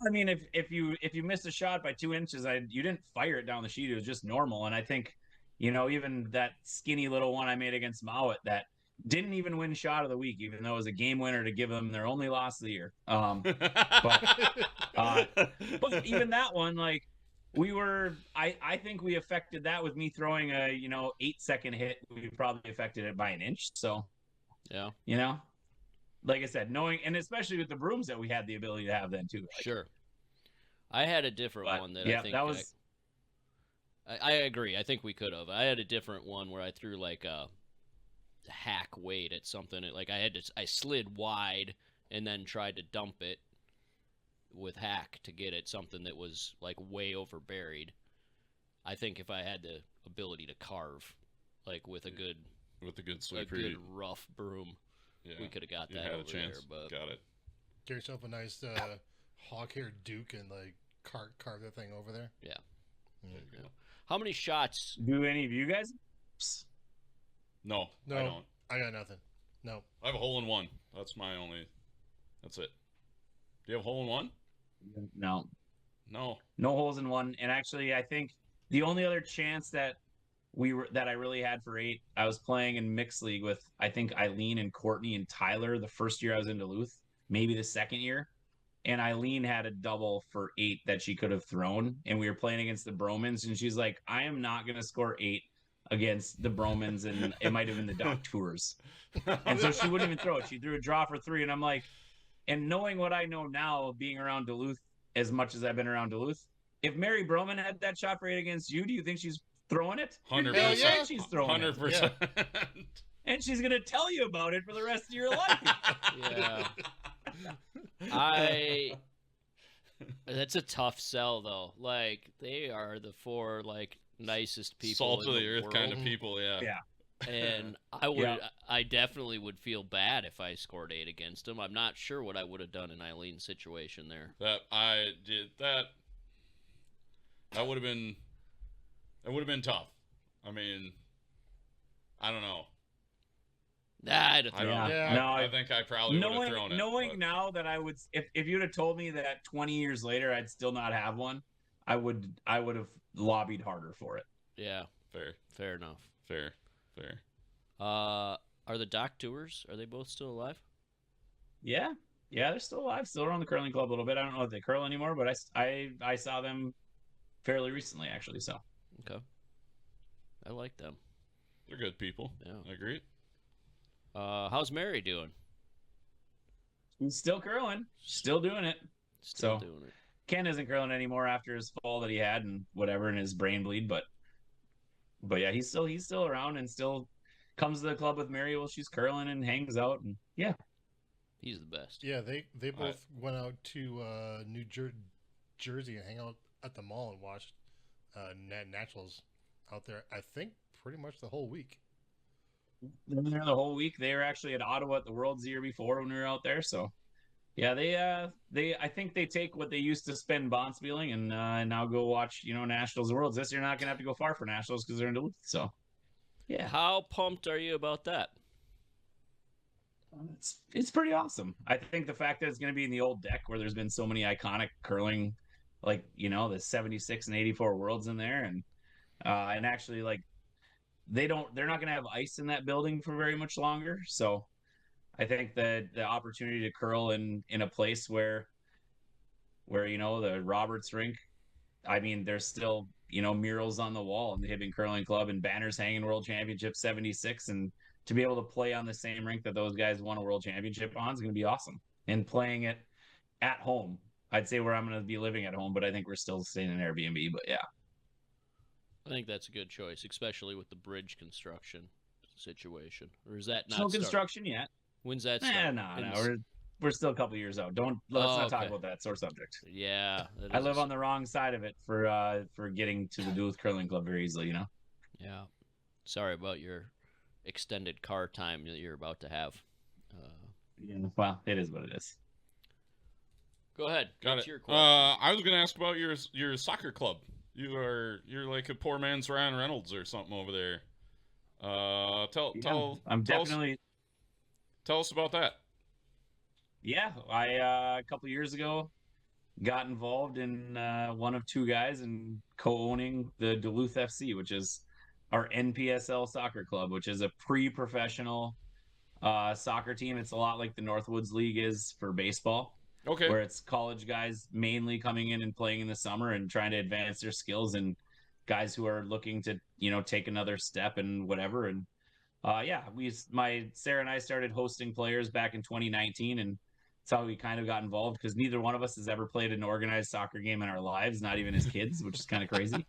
I mean, if you missed a shot by 2 inches, you didn't fire it down the sheet. It was just normal. And I think, even that skinny little one I made against Mowat that didn't even win shot of the week, even though it was a game winner to give them their only loss of the year. But even that one, like I think we affected that with me throwing a 8-second hit. We probably affected it by an inch. So yeah, like I said, knowing, and especially with the brooms that we had the ability to have then too. Like, sure. I had a different one that I think that was. I agree. I think we could have. I had a different one where I threw like a hack weight at something. Like I slid wide and then tried to dump it with hack to get at something that was like way over buried. I think if I had the ability to carve, like with a good sweeper, good rough broom, yeah, we could have got that had over a chance. there. But got it. Get yourself a nice hawk-haired Duke and like carve that thing over there. Yeah. There you go. How many shots? Do any of you guys? No, I don't. I got nothing. No. I have a hole in one. That's my only. That's it. Do you have a hole in one? No. No. No holes in one. And actually, I think the only other chance that I really had for 8, I was playing in mixed league with, I think, Eileen and Courtney and Tyler the first year I was in Duluth, maybe the second year. And Eileen had a double for 8 that she could have thrown. And we were playing against the Bromans. And she's like, I am not going to score 8 against the Bromans. And it might have been the Dock Tours. And so she wouldn't even throw it. She threw a draw for 3. And I'm like, and knowing what I know now of being around Duluth as much as I've been around Duluth, if Mary Broman had that shot for 8 against you, do you think she's throwing it? 100%. Yeah, she's throwing 100%. it. And she's going to tell you about it for the rest of your life. Yeah. That's a tough sell though. Like they are the 4 like nicest people, salt of the earth world. kind of people. Yeah. Yeah. And I definitely would feel bad if I scored 8 against them. I'm not sure what I would have done in Eileen's situation there. That would have been tough. I mean, I don't know. I'd have thrown it. Yeah. No, I think I probably would have thrown it. Knowing now that I would, if you'd have told me that 20 years later I'd still not have one, I would have lobbied harder for it. Yeah. Fair enough. Fair. Are the Dock Tours? Are they both still alive? Yeah, they're still alive, still around the curling club a little bit. I don't know if they curl anymore, but I saw them fairly recently actually. So Okay. I like them. They're good people. Yeah. I agree. How's Mary doing? he's still curling, still doing it. Still So- doing it. Ken isn't curling anymore after his fall that he had and whatever and his brain bleed, but yeah, he's still around and still comes to the club with Mary while she's curling and hangs out and yeah. He's the best. Yeah, they both went out to New Jersey and hang out at the mall and watched Naturals out there. I think pretty much the whole week. They're there the whole week. They were actually at Ottawa at the Worlds the year before when we were out there. So, yeah, they I think they take what they used to spend Bonspieling and now go watch Nationals and Worlds. This year, not gonna have to go far for Nationals because they're in Duluth. So, yeah, How pumped are you about that? it's pretty awesome. I think the fact that it's gonna be in the old deck where there's been so many iconic curling, like the 76 and 84 Worlds in there, and actually like they're not gonna have ice in that building for very much longer. So. I think that the opportunity to curl in a place where the Roberts rink, I mean, there's still murals on the wall in the Hibbing Curling Club and banners hanging World Championship 76, and to be able to play on the same rink that those guys won a World Championship on is going to be awesome. And playing it at home, I'd say where I'm going to be living at home, but I think we're still staying in Airbnb. But yeah, I think that's a good choice, especially with the bridge construction situation. Or is that not no start? construction yet. When's that start? No. we're still a couple years out. Let's not talk okay. about that sore subject. Yeah, that I is live on the wrong side of it for getting to the Duluth Curling Club very easily. Yeah. Sorry about your extended car time that you're about to have. Yeah, well, it is what it is. Go ahead. Got What's it. your question? I was gonna ask about your soccer club. You're like a poor man's Ryan Reynolds or something over there. I'm definitely. Tell us about that. Yeah, I a couple years ago got involved in one of two guys and co-owning the Duluth FC, which is our NPSL soccer club, which is a pre-professional soccer team. It's a lot like the Northwoods League is for baseball, Okay. where it's college guys mainly coming in and playing in the summer and trying to advance their skills, and guys who are looking to take another step and whatever. And Sarah and I started hosting players back in 2019, and that's how we kind of got involved, because neither one of us has ever played an organized soccer game in our lives, not even as kids, which is kind of crazy.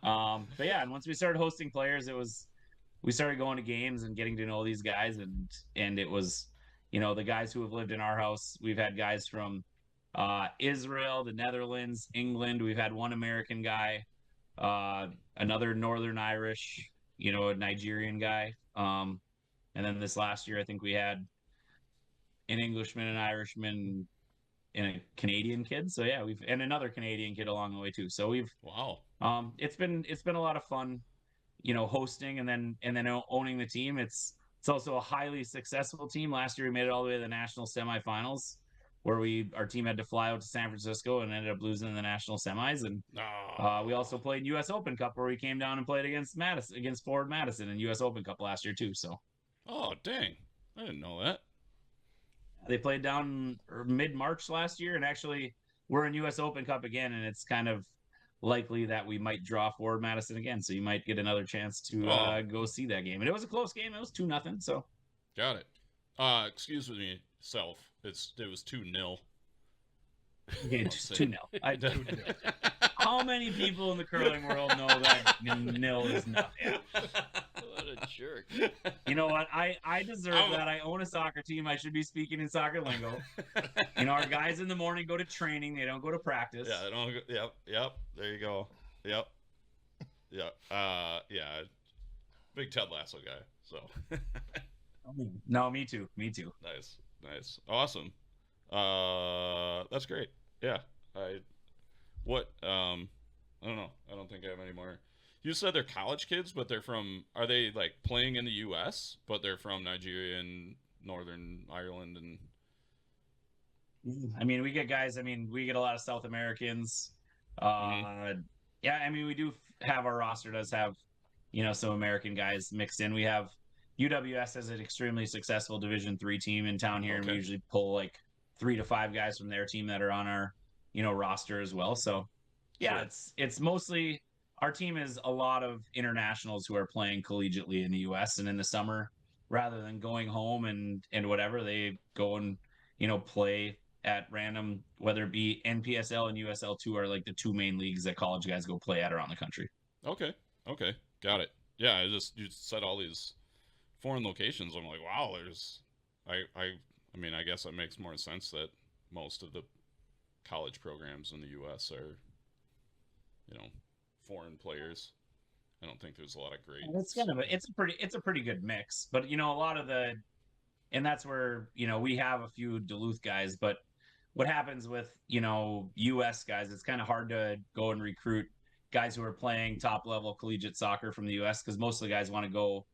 But yeah, and once we started hosting players, we started going to games and getting to know these guys, and it was, the guys who have lived in our house. We've had guys from Israel, the Netherlands, England. We've had one American guy, another Northern Irish, a Nigerian guy. And then this last year, I think we had an Englishman, an Irishman, and a Canadian kid. So yeah, and another Canadian kid along the way too. So Wow. it's been a lot of fun, hosting and then owning the team. It's also a highly successful team. Last year we made it all the way to the national semifinals, where our team had to fly out to San Francisco and ended up losing in the national semis. And we also played U.S. Open Cup, where we came down and played against Forward Madison in U.S. Open Cup last year too. So Oh, dang. I didn't know that. they played down mid-March last year, and actually we're in U.S. Open Cup again, and it's kind of likely that we might draw Forward Madison again. So you might get another chance to go see that game. And it was a close game. It was 2-0. So Got it. Excuse me, self. It was 2-0. okay, 2-0. How many people in the curling world know that nil is nothing? What a jerk. You know what? I deserve that. I own a soccer team. I should be speaking in soccer lingo. Our guys in the morning go to training. They don't go to practice. Yeah, they don't. Yep. There you go. Yep. Yeah. Big Ted Lasso guy. So. No, me too. Nice. Awesome. That's great. Yeah. I don't know. I don't think I have any more. You said they're college kids, but are they like playing in the U.S., but they're from Nigeria and Northern Ireland and. I mean, we get guys. I mean, we get a lot of South Americans. Yeah, I mean, we do have our roster does have, some American guys mixed in. We have UWS as an extremely successful Division III team in town here, and we usually pull like 3 to 5 guys from their team that are on our, roster as well. So, yeah, sure. It's mostly our team is a lot of internationals who are playing collegiately in the U.S. and in the summer, rather than going home and whatever, they go and play at random, whether it be NPSL and USL2 are like the two main leagues that college guys go play at around the country. Okay, got it. Yeah, you said all these foreign locations. I'm like, wow, I mean, I guess it makes more sense that most of the college programs in the U.S. are, foreign players. I don't think there's a lot of great. It's a pretty good mix, but a lot of and that's where we have a few Duluth guys, but what happens with U.S. guys, it's kind of hard to go and recruit guys who are playing top level collegiate soccer from the U.S. because most of the guys want to go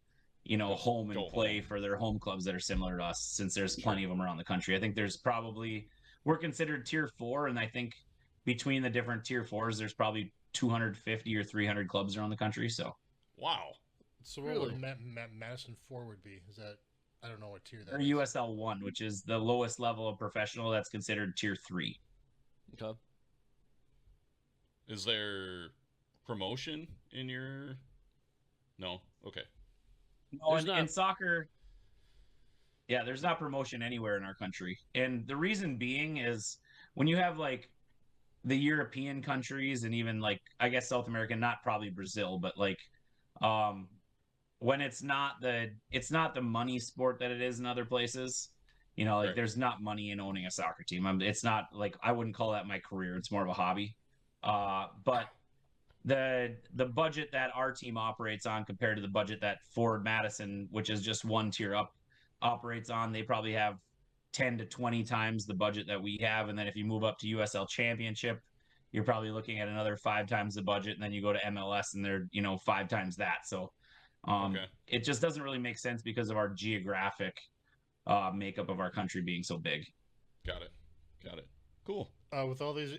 home and play for their home clubs that are similar to us, since there's plenty of them around the country. I think we're considered tier 4, and I think between the different tier 4s, there's probably 250 or 300 clubs around the country. So wow. So what would Madison 4 would be? Is that, I don't know what tier that or is. USL 1, which is the lowest level of professional, that's considered tier 3. Okay. Is there promotion in your? No. Okay. No, in soccer, yeah, there's not promotion anywhere in our country. And the reason being is when you have like the European countries and even like, I guess South American, not probably Brazil, but like when it's not the money sport that it is in other places, Like Right. there's not money in owning a soccer team. It's not like I wouldn't call that my career. It's more of a hobby. But the budget that our team operates on compared to the budget that Ford Madison, which is just one tier up, operates on, they probably have 10 to 20 times the budget that we have. And then if you move up to USL Championship, you're probably looking at another 5 times the budget. And then you go to MLS and they're 5 times that. So Okay. it just doesn't really make sense because of our geographic makeup of our country being so big. Got it. Cool. With all these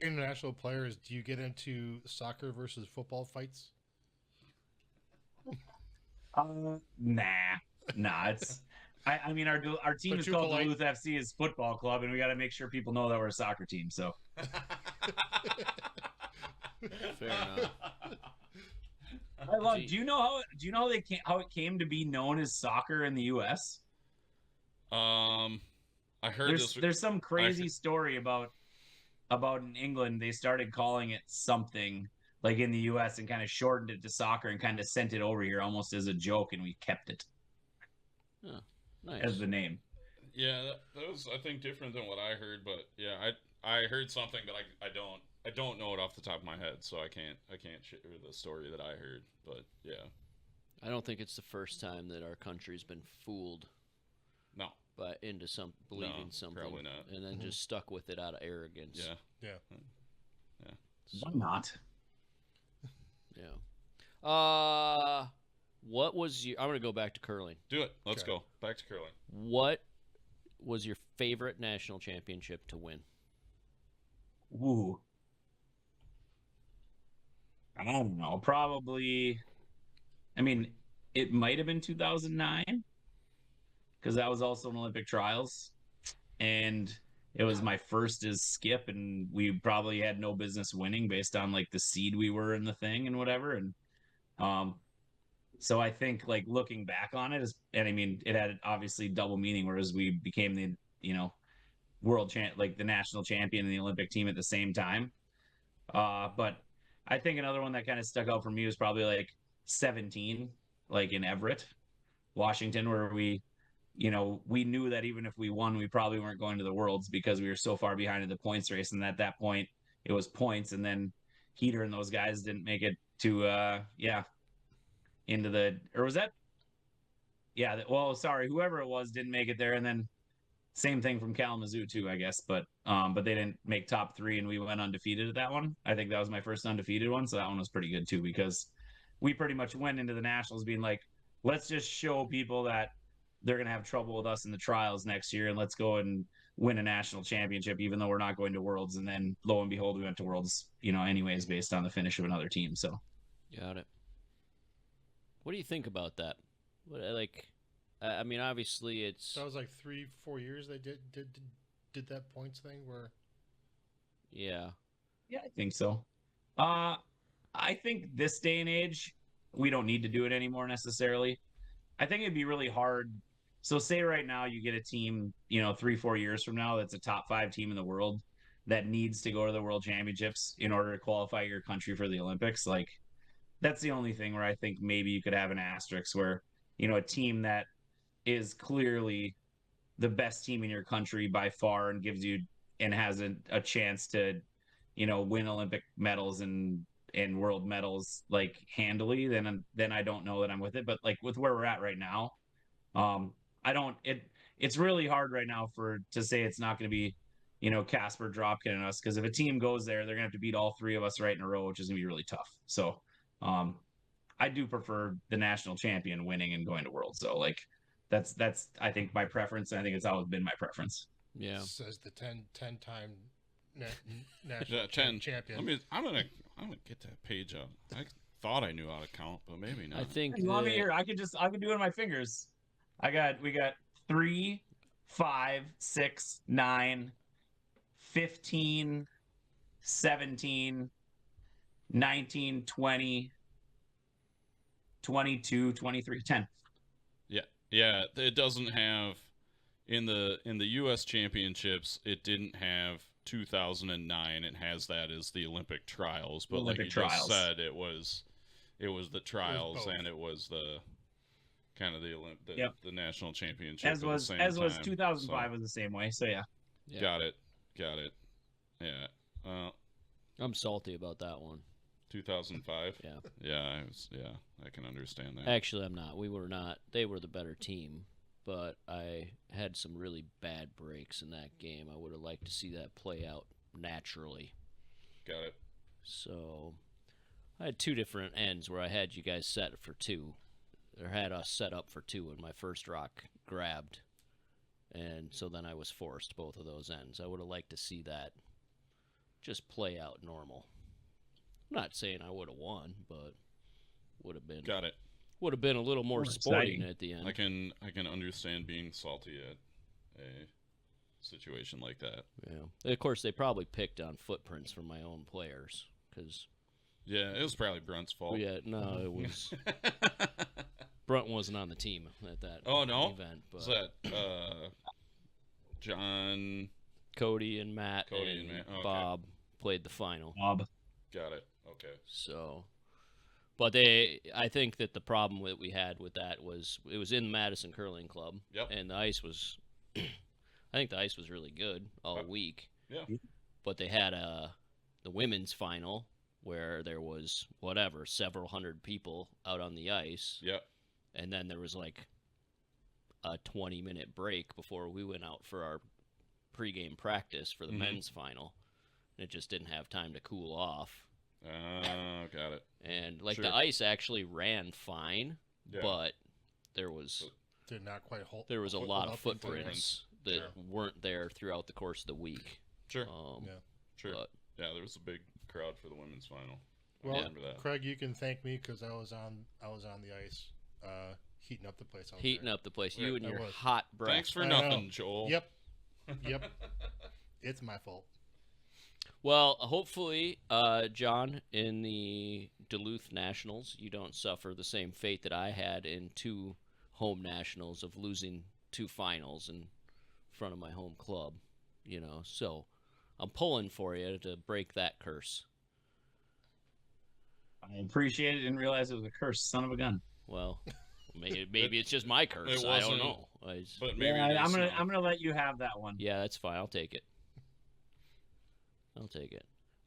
international players, do you get into soccer versus football fights? Nah. It's. I mean, our team But is too called polite. Duluth FC is football club, and we got to make sure people know that we're a soccer team. So Fair enough. I love. Do you know how how it came to be known as soccer in the U.S.? I heard There's some crazy story about in England. They started calling it something like in the U.S. and kind of shortened it to soccer and kind of sent it over here almost as a joke, and we kept it Oh, nice. as the name. Yeah, that was I think different than what I heard, but yeah, I heard something that I don't know it off the top of my head, so I can't share the story that I heard. But yeah, I don't think it's the first time that our country's been fooled no, into believing something, probably not. and then just stuck with it out of arrogance. Yeah, Why not? Yeah. What was your? I'm gonna go back to curling. do it. Let's Okay. go back to curling. What was your favorite national championship to win? Ooh. I don't know. Probably. I mean, it might have been 2009 because that was also an Olympic trials, and it was my first as skip, and we probably had no business winning based on like the seed we were in the thing and whatever. And so I think like looking back on it and I mean, it had obviously double meaning, whereas we became the world champ, like the national champion in the Olympic team at the same time. But I think another one that kind of stuck out for me was probably like 17, like in Everett, Washington, where we knew that even if we won, we probably weren't going to the Worlds because we were so far behind in the points race. And at that point, it was points. And then Heater and those guys didn't make it to, into the, or was that? Yeah. Well, sorry, whoever it was didn't make it there. And then same thing from Kalamazoo too, I guess. But they didn't make top 3 and we went undefeated at that one. I think that was my first undefeated one. So that one was pretty good too, because we pretty much went into the nationals being like, let's just show people that they're going to have trouble with us in the trials next year. And let's go and win a national championship, even though we're not going to Worlds. And then lo and behold, we went to Worlds, anyways, based on the finish of another team. So Got it. What do you think about that? I mean, obviously it's That was like 3-4 years they did that points thing where yeah. yeah, I think so. I think this day and age, we don't need to do it anymore necessarily. I think it'd be really hard. So say right now you get a team, 3-4 years from now that's a top 5 team in the world that needs to go to the World Championships in order to qualify your country for the Olympics. Like that's the only thing where I think maybe you could have an asterisk where, a team that is clearly the best team in your country by far and gives you and has a chance to, win Olympic medals and world medals like handily, then I don't know that I'm with it. But like with where we're at right now, it's really hard right now to say it's not going to be, Casper Dropkin and us, because if a team goes there, they're gonna have to beat all 3 of us right in a row, which is gonna be really tough. So I do prefer the national champion winning and going to Worlds. So like that's I think my preference, and I think it's always been my preference. Yeah. says the 10-time national Yeah, 10 champion. I'm gonna get that page up. I thought I knew how to count, but maybe not. I think You want me that- here? I could do it on my fingers. We got 3, 5, 6, 9, 15, 17, 19, 20, 22, 23, 10. Yeah, it doesn't have in the U.S. Championships. It didn't have 2009. It has that as the Olympic trials, but Olympic like you trials. just said, it was the trials both. and it was the kind of Yep. the national championship As at the was same as was time, 2005 so- was the same way. So yeah. Yeah. Got it. Yeah. I'm salty about that one. 2005. Yeah. Yeah, I can understand that. Actually, I'm not. We were not. They were the better team, but I had some really bad breaks in that game. I would have liked to see that play out naturally. Got it. So I had two different ends where I had you guys set for two, or had us set up for two, and my first rock grabbed. And so then I was forced both of those ends. I would have liked to see that just play out normal. I'm not saying I would have won, but would have been Got it. would have been a little more More sporting exciting. at the end. I can understand being salty at a situation like that. Yeah. Of course, they probably picked on footprints from my own players because Yeah, it was probably Brunt's fault. it was Brunt wasn't on the team at that Oh, no? event, but Was that John? Cody and Matt Cody and and Matt, okay. Bob played the final. Bob. Got it. Okay. So, but I think that the problem that we had with that was it was in Madison Curling Club, Yep. and the ice was, I think the ice was really good all Yep. week. Yeah. But they had the women's final where there was several hundred people out on the ice, Yeah. and then there was like a 20-minute break before we went out for our pregame practice for the Mhm. men's final. And it just didn't have time to cool off. Got it. And like Sure. the ice actually ran fine, Yeah. but there was Did not quite hold. there was a hold lot up of in footprints that Yeah. weren't there throughout the course of the week. Sure. Yeah. Sure. But Yeah, there was a big crowd for the women's final. I Well, remember that. Craig, you can thank me because I was on the ice, heating up the place. heating up the place, you and I your was. hot breath. Thanks for I know. nothing, Joel. Yep. Yep. It's my fault. Well, hopefully, John, in the Duluth Nationals, you don't suffer the same fate that I had in two home nationals of losing two finals in front of my home club. So I'm pulling for you to break that curse. I appreciate it. Didn't realize it was a curse. Son of a gun. Well, maybe it's just my curse. It I don't wasn't- know. But maybe Yeah, it I'm is gonna now. I'm gonna let you have that one. Yeah, that's fine. I'll take it.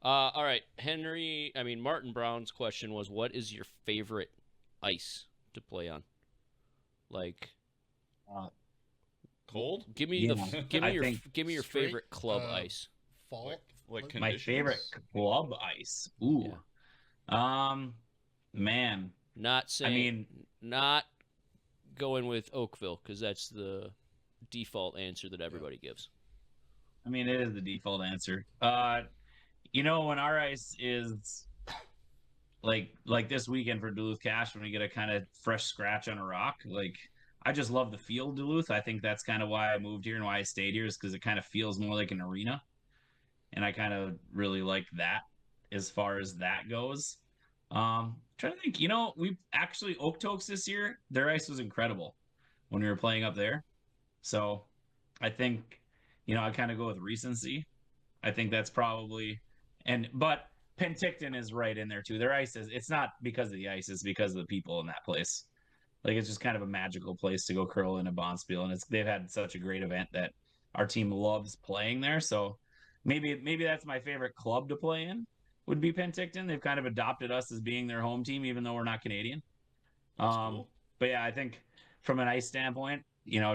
All right, Martin Brown's question was, what is your favorite ice to play on? Like, Cold? give me Yeah, give me I your think give me your straight, favorite club uh, ice. Fall. Like My My conditions? favorite club ice. Ooh. Man. Not saying, mean- not going with Oakville because that's the default answer that everybody gives. I mean, it is the default answer. When our ice is like this weekend for Duluth Cash, when we get a kind of fresh scratch on a rock, I just love the feel of Duluth. I think that's kind of why I moved here and why I stayed here, is because it kind of feels more like an arena, and I kind of really like that as far as that goes. Trying to think, we actually Okotoks this year, their ice was incredible when we were playing up there. So I think, I kind of go with recency. I think that's probably, but Penticton is right in there too. Their ice it's not because of the ice, it's because of the people in that place. It's just kind of a magical place to go curl in a Bonspiel, and they've had such a great event that our team loves playing there. So maybe that's my favorite club to play in, would be Penticton. They've kind of adopted us as being their home team, even though we're not Canadian. That's cool. But yeah, I think from an ice standpoint,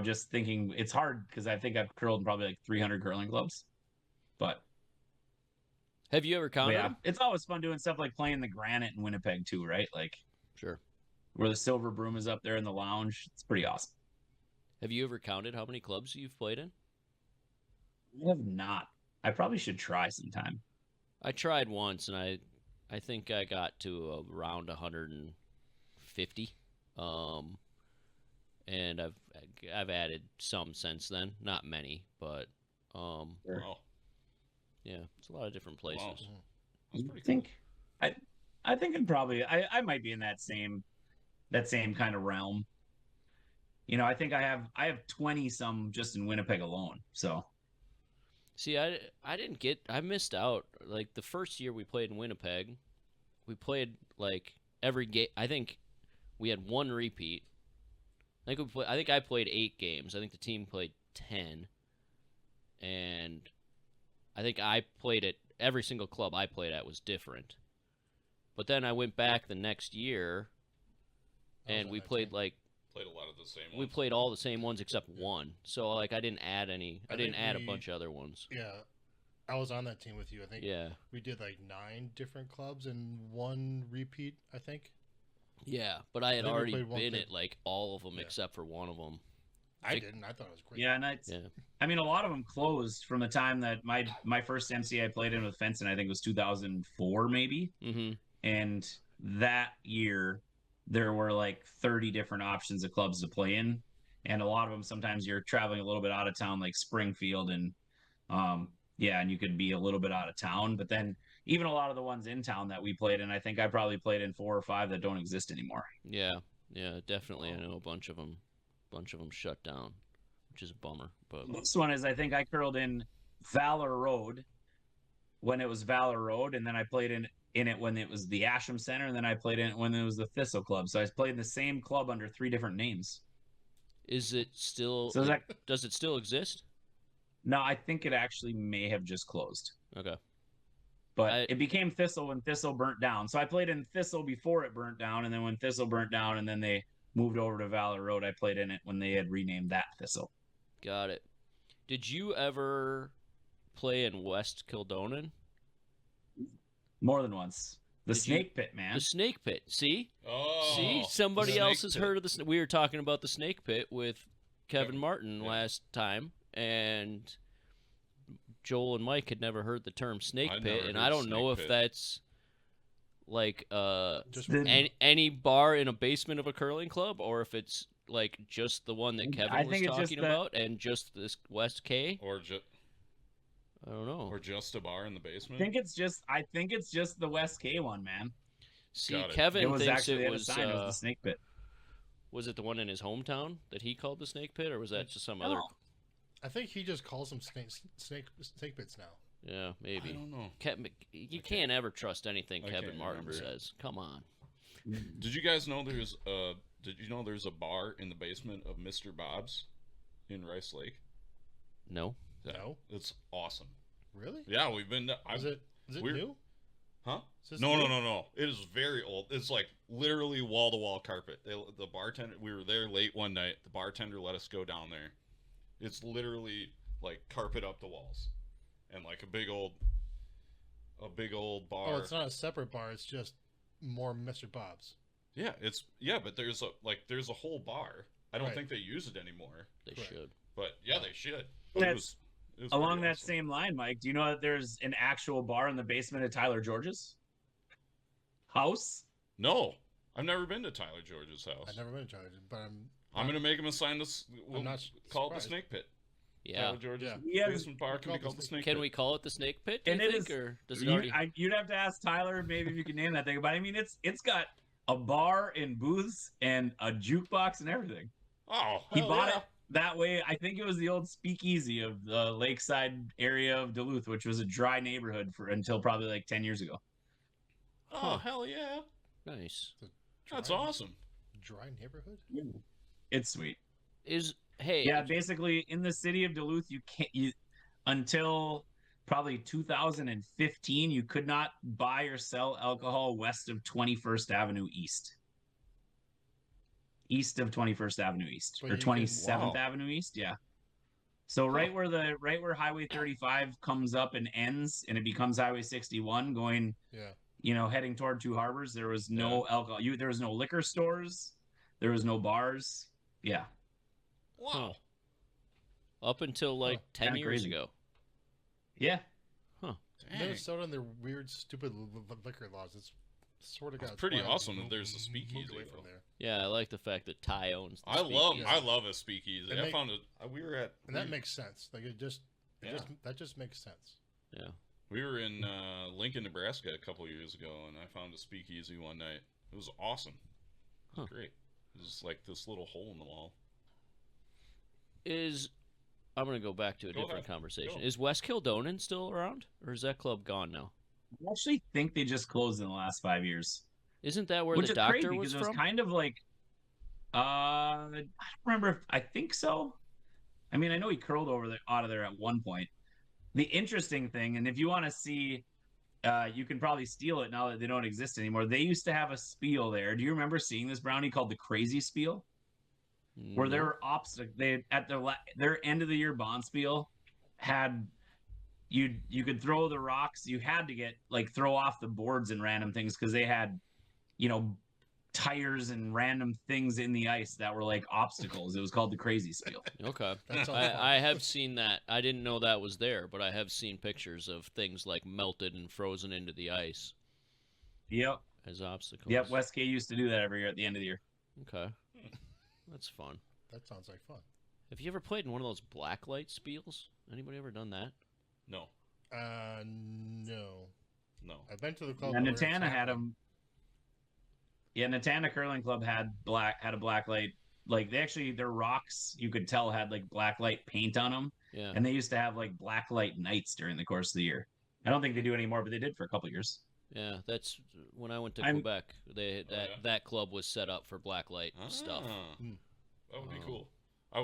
just thinking, it's hard because I think I've curled in probably like 300 curling clubs. But Have you ever counted yeah, them? it's always fun doing stuff like playing the Granite in Winnipeg too, right? Sure. Where the Silver Broom is up there in the lounge. It's pretty awesome. Have you ever counted how many clubs you've played in? I have not. I probably should try sometime. I tried once, and I think I got to around 150. And I've added some since then. Not many, but Wow. yeah, it's a lot of different places. Wow. That's pretty I think I think it probably I might be in that same kind of realm. I think I have 20 some just in Winnipeg alone. So See, I missed out. Like the first year we played in Winnipeg, we played like every game. I think we had one repeat, I think I played 8 games. I think the team played 10, and I think I played at every single club I played at was different. But then I went back the next year, and we played like Played a lot of the same ones. we played all the same ones except one. So like I didn't add any. I didn't add a bunch of other ones. Yeah, I was on that team with you. I think. Yeah. We did like 9 different clubs and 1 repeat. I think. Yeah, but I had I think we already played one been thing. at like all of them Yeah. except for one of them. I didn't. I thought it was great. Yeah, and I mean, a lot of them closed from the time that my first MC I played in with Fenton, I think was 2004 maybe, Mm-hmm. and that year there were like 30 different options of clubs to play in, and a lot of them sometimes you're traveling a little bit out of town, like Springfield, and and you could be a little bit out of town, but then even a lot of the ones in town that we played in, I think I probably played in 4 or 5 that don't exist anymore. Yeah, definitely. I know a bunch of them shut down, which is a bummer. But This one is, I think I curled in Valor Road when it was Valor Road, and then I played in it when it was the Asham Center, and then I played in it when it was the Thistle Club. So I played in the same club under 3 different names. is it still? So that Does it still exist? no, I think it actually may have just closed. Okay. But it became Thistle when Thistle burnt down. So I played in Thistle before it burnt down, and then when Thistle burnt down, and then they moved over to Valor Road, I played in it when they had renamed that Thistle. Got it. Did you ever play in West Kildonan? More than once. The Did you- Snake Pit, man. The Snake Pit. See? Oh, See? Somebody the else Snake has Pit. heard of the. We were talking about the Snake Pit with Kevin Martin yeah. last time, and Joel and Mike had never heard the term Snake I'd Pit, never and heard I don't know Snake if Pit. that's like Just The- any bar in a basement of a curling club, or if it's like just the one that Kevin I was think it's just talking the- about, and just this West K. Or just I don't know. or just a bar in the basement. I think it's just the West K one, man. See, Got it. Kevin It was thinks actually it at a was. sign. It was the Snake Pit. Was it the one in his hometown that he called the Snake Pit, or was that just some other? No. I think he just calls them snake pits now. Yeah, I maybe. don't know. You can't ever trust anything I Kevin can't Martin remember. says. Come on. Did you guys know there's a? Did you know there's a bar in the basement of Mr. Bob's in Rice Lake? No. Yeah, No? it's awesome. Really? Yeah, we've been. Is it we're- new? Huh? Is this No, new? no. It is very old. It's like literally wall to wall carpet. The bartender. We were there late one night. The bartender let us go down there. It's literally like carpet up the walls, and like a big old bar. Oh, it's not a separate bar. It's just more Mr. Bob's. Yeah, but there's a whole bar. I don't Right. think they use it anymore. They Correct. should. But yeah, they should. That's- It was Along pretty that awesome. same line, Mike, do you know that there's an actual bar in the basement of Tyler George's house? No, I've never been to Tyler George's house. I've never been to China, but I'm gonna make him a sign this. We'll not call it the surprised. Snake Pit. Yeah. Tyler George's Yeah. Yeah. basement bar can be called the Snake Can Pit. we call it the Snake Pit? Do And you it think, is- or does it already? You'd have to ask Tyler maybe if you can name that thing. But I mean, it's got a bar and booths and a jukebox and everything. Oh, He hell bought yeah. it that way. I think it was the old speakeasy of the lakeside area of Duluth, which was a dry neighborhood for until probably like 10 years ago. Oh, Huh. hell yeah. Nice. That's Dry- awesome. Dry neighborhood? It's sweet. Hey. Yeah, basically in the city of Duluth, until probably 2015, you could not buy or sell alcohol west of 21st Avenue East. East of 21st Avenue East But or you can- 27th wow. Avenue East, yeah. So right where Highway 35 comes up and ends and it becomes Highway 61 going, Yeah. heading toward Two Harbors, there was no alcohol. There was no liquor stores, there was no bars. Yeah. Wow. Up until like 10 kinda years crazy. ago. Yeah. Dang. Minnesota and their weird, stupid liquor laws. It's sort of got. It's pretty why I awesome that moved- there's a moved speakeasy, away though. from there. Yeah, I like the fact that Ty owns. The I speakeasy. love a speakeasy. And I they- found it. We were at. And that makes sense. Like Yeah. that just makes sense. Yeah. We were in Lincoln, Nebraska a couple years ago, and I found a speakeasy one night. It was awesome. It was Huh. great. It was like this little hole in the wall. I'm gonna go back to a Go different ahead. conversation. Go. Is West Kildonan still around, or is that club gone now? I actually think they just closed in the last 5 years. Isn't that where Which the is crazy doctor was because it was from? kind of like I don't remember. I think so. I mean, I know he curled out of there at one point. The interesting thing, and if you want to see, you can probably steal it now that they don't exist anymore. They used to have a spiel there. Do you remember seeing this brownie called the Crazy Spiel? Where No. there were obstacles. They at their end of the year bond spiel had you could throw the rocks. You had to get like throw off the boards and random things because they had, you know, tires and random things in the ice that were like obstacles. It was called the Crazy Spiel. Okay. That sounds fun. I have seen that. I didn't know that was there, but I have seen pictures of things like melted and frozen into the ice Yep. as obstacles. Yep. West K used to do that every year at the end of the year. Okay. That's fun. That sounds like fun. Have you ever played in one of those blacklight spiels? Anybody ever done that? No. No. No. I've been to the club. Yeah, where it's Natana had happening. them. Yeah, Natana Curling Club had a black light. Like their rocks you could tell had like black light paint on them, Yeah. and they used to have like black light nights during the course of the year. I don't think they do anymore, but they did for a couple of years. Yeah, that's when I went to I'm- Quebec. They yeah? that club was set up for blacklight stuff. Ah, Hmm. That would be Um, cool. I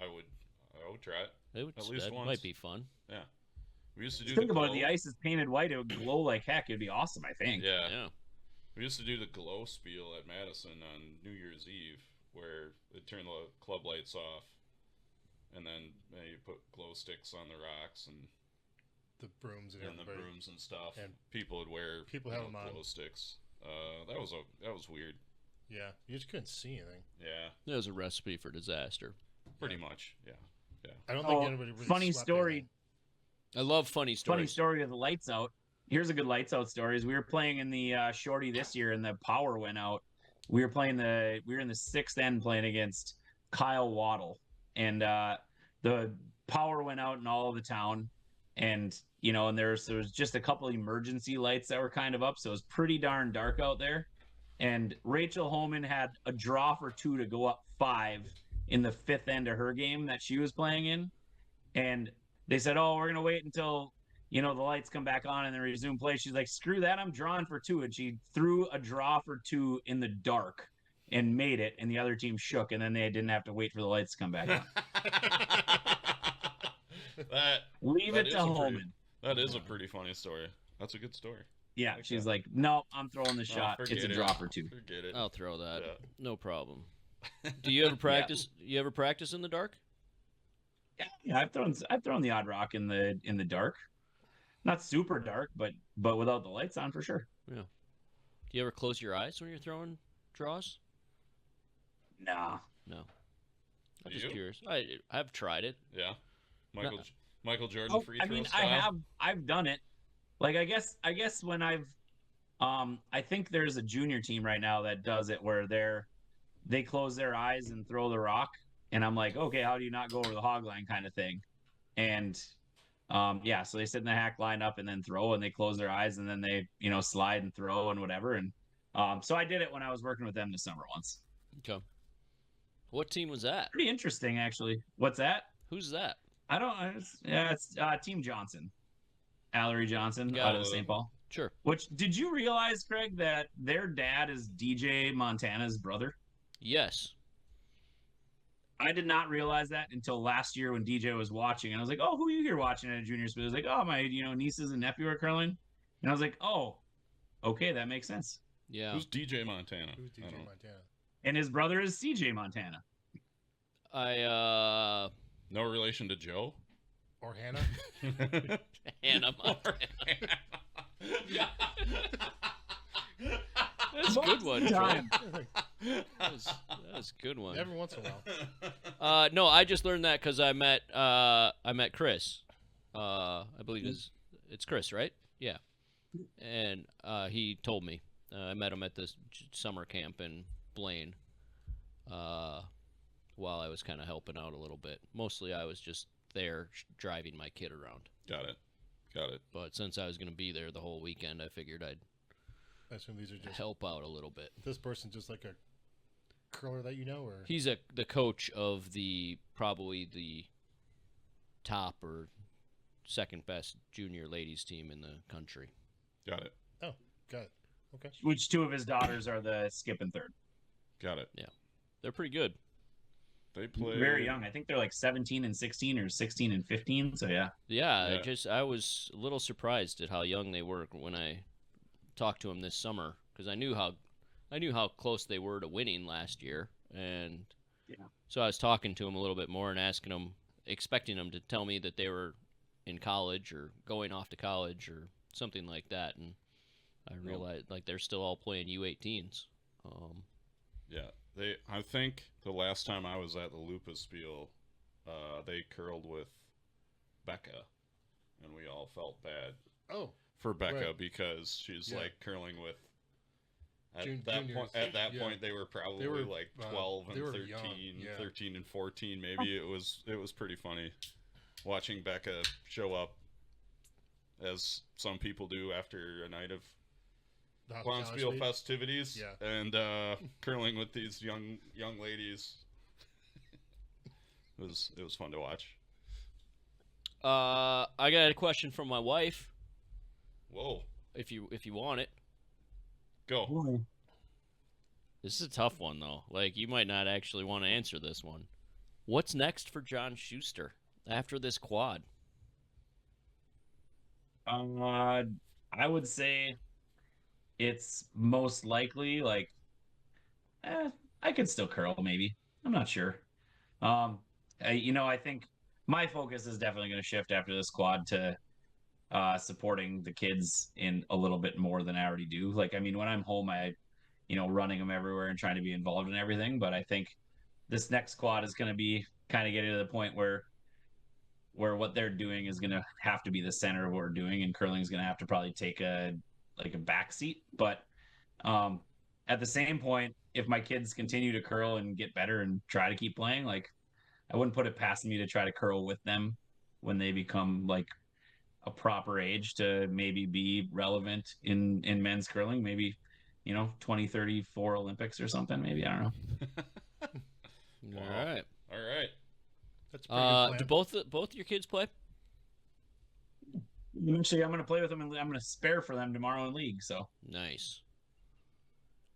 would try it. It would, At least that once. might be fun. Yeah. We used to do Think the about glow. it. The ice is painted white. It would glow like heck. It'd be awesome. I think. Yeah. Yeah. We used to do the glow spiel at Madison on New Year's Eve, where they turn the club lights off, and then you put glow sticks on the rocks and The brooms and the everybody. brooms and stuff. And people would wear people have them on. glow sticks. That was weird. Yeah, you just couldn't see anything. Yeah, It was a recipe for disaster. pretty much. Yeah. I don't think Oh, anybody really funny swept story. anything. I love funny stories. Funny story of the lights out. Here's a good lights out story. Is we were playing in the shorty this year, and the power went out. We were in the sixth end playing against Kyle Waddle, and the power went out in all of the town, and and there was just a couple emergency lights that were kind of up, so it was pretty darn dark out there. And Rachel Holman had a draw for 2 to go up 5 in the fifth end of her game that she was playing in, and they said, "Oh, we're gonna wait until the lights come back on and then resume play." She's like, "Screw that, I'm drawing for 2," and she threw a draw for 2 in the dark and made it, and the other team shook, and then they didn't have to wait for the lights to come back on. Leave That it is to a pretty- Holman. That is a pretty funny story. That's a good story. Yeah, like she's that. like, "No, I'm throwing the shot. forget It's a it. draw for 2." Forget it. I'll throw that. Yeah. No problem. Do you ever practice? You ever practice in the dark? Yeah, I've thrown the odd rock in the dark. Not super dark, but without the lights on for sure. Do you ever close your eyes when you're throwing draws? Nah. No. I'm Do just you? curious. I've tried it. Yeah. Michael Jordan Oh, free I throw mean, style. I've done it. Like I guess when I think there's a junior team right now that does it where they close their eyes and throw the rock, and I'm like, okay, how do you not go over the hog line kind of thing? And so they sit in the hack line up and then throw, and they close their eyes and then they slide and throw and whatever. And so I did it when I was working with them this summer once. Okay. What team was that? Pretty interesting, actually. What's that? Who's that? I don't. It's Team Johnson, Allery Johnson Got out of it. St. Paul. Sure. Which did you realize, Craig, that their dad is DJ Montana's brother? Yes. I did not realize that until last year when DJ was watching, and I was like, "Oh, who are you here watching at a junior school?" He was like, "Oh, my nieces and nephew are curling," and I was like, "Oh, okay, that makes sense." Yeah. Who's DJ Montana? Who's I DJ don't know. Montana? And his brother is CJ Montana. I No relation to Joe? Or Hannah? Hannah Montana. That's a good one, Joe. Time. That's a good one. Every once in a while. No, I just learned that because I met Chris. I believe it's Chris, right? Yeah. And he told me. I met him at this summer camp in Blaine. While I was kind of helping out a little bit. Mostly I was just there driving my kid around. Got it. But since I was going to be there the whole weekend, I figured I'd I assume these are just help out a little bit. this person just like a curler that you know, or He's the coach of probably the top or second best junior ladies team in the country. Got it. oh, got it. Okay. Which 2 of his daughters are the skip and third. Got it. Yeah. They're pretty good. They play Very young. I think they're like 17 and 16 or 16 and 15. So yeah. Yeah, Yeah. I was a little surprised at how young they were when I talked to them this summer because I knew how close they were to winning last year, and Yeah. so I was talking to them a little bit more and asking them, expecting them to tell me that they were in college or going off to college or something like that, and I realized like they're still all playing U18s. Yeah, I think the last time I was at the Lupus Spiel, they curled with Becca, and we all felt bad Oh, for Becca right. because she's Yeah. like curling with. At Juniors. that Yeah. point, they were probably were, like uh, 12 they and were 13, young, yeah. 13 and 14 maybe. It was pretty funny watching Becca show up as some people do after a night of The hospitality Glonspiel suite. festivities, Yeah. and curling with these young ladies. It was fun to watch. I got a question from my wife, Whoa, if you want it. go. This is a tough one though. Like you might not actually want to answer this one. What's next for John Shuster after this quad? I would say it's most likely like I could still curl maybe. I'm not sure. I think my focus is definitely going to shift after this quad to supporting the kids in a little bit more than I already do. Like, I mean, when I'm home, running them everywhere and trying to be involved in everything. But I think this next quad is going to be kind of getting to the point where what they're doing is going to have to be the center of what we're doing, and curling is going to have to probably take a back seat. But at the same point, if my kids continue to curl and get better and try to keep playing, like I wouldn't put it past me to try to curl with them when they become like a proper age to maybe be relevant in men's curling. Maybe 2034 Olympics or something. Maybe, I don't know. Wow. All right. All right. That's a pretty good Do plan. both your kids play? Actually, I'm going to play with them, and I'm going to spare for them tomorrow in league. So Nice.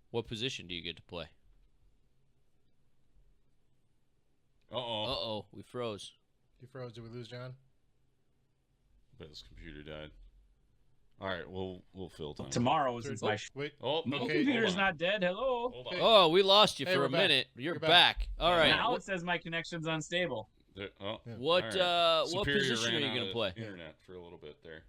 What position do you get to play? Uh-oh. We froze. You froze. Did we lose John? But his computer died. All right, we'll fill time. tomorrow, since my Wait. Oh, my okay, computer's hold on. not dead. Hello. Hold on. Hey. Oh, we lost you Hey, for we're a back. minute. You're You're back. back. All right. Now it says my connection's unstable. Yeah. What All right. what Superior position are ran you out gonna of play? Internet for a little bit there.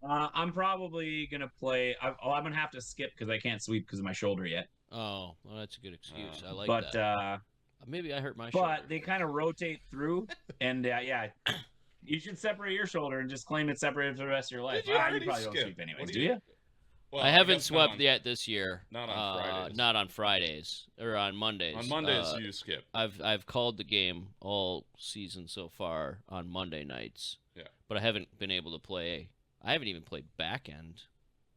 I'm probably gonna play. I'm gonna have to skip because I can't sweep because of my shoulder yet. Oh, well, that's a good excuse. I like But that. Maybe I hurt my shoulder. they kind of rotate through, and yeah, you should separate your shoulder and just claim it's separated for the rest of your life. Did you You already probably don't skip? sweep anyways, What do you? Well, I haven't guess not swept on- yet this year. not on Fridays. Not on Fridays or on Mondays. On Mondays, you skip. I've called the game all season so far on Monday nights. Yeah. But I haven't been able to play. I haven't even played back end.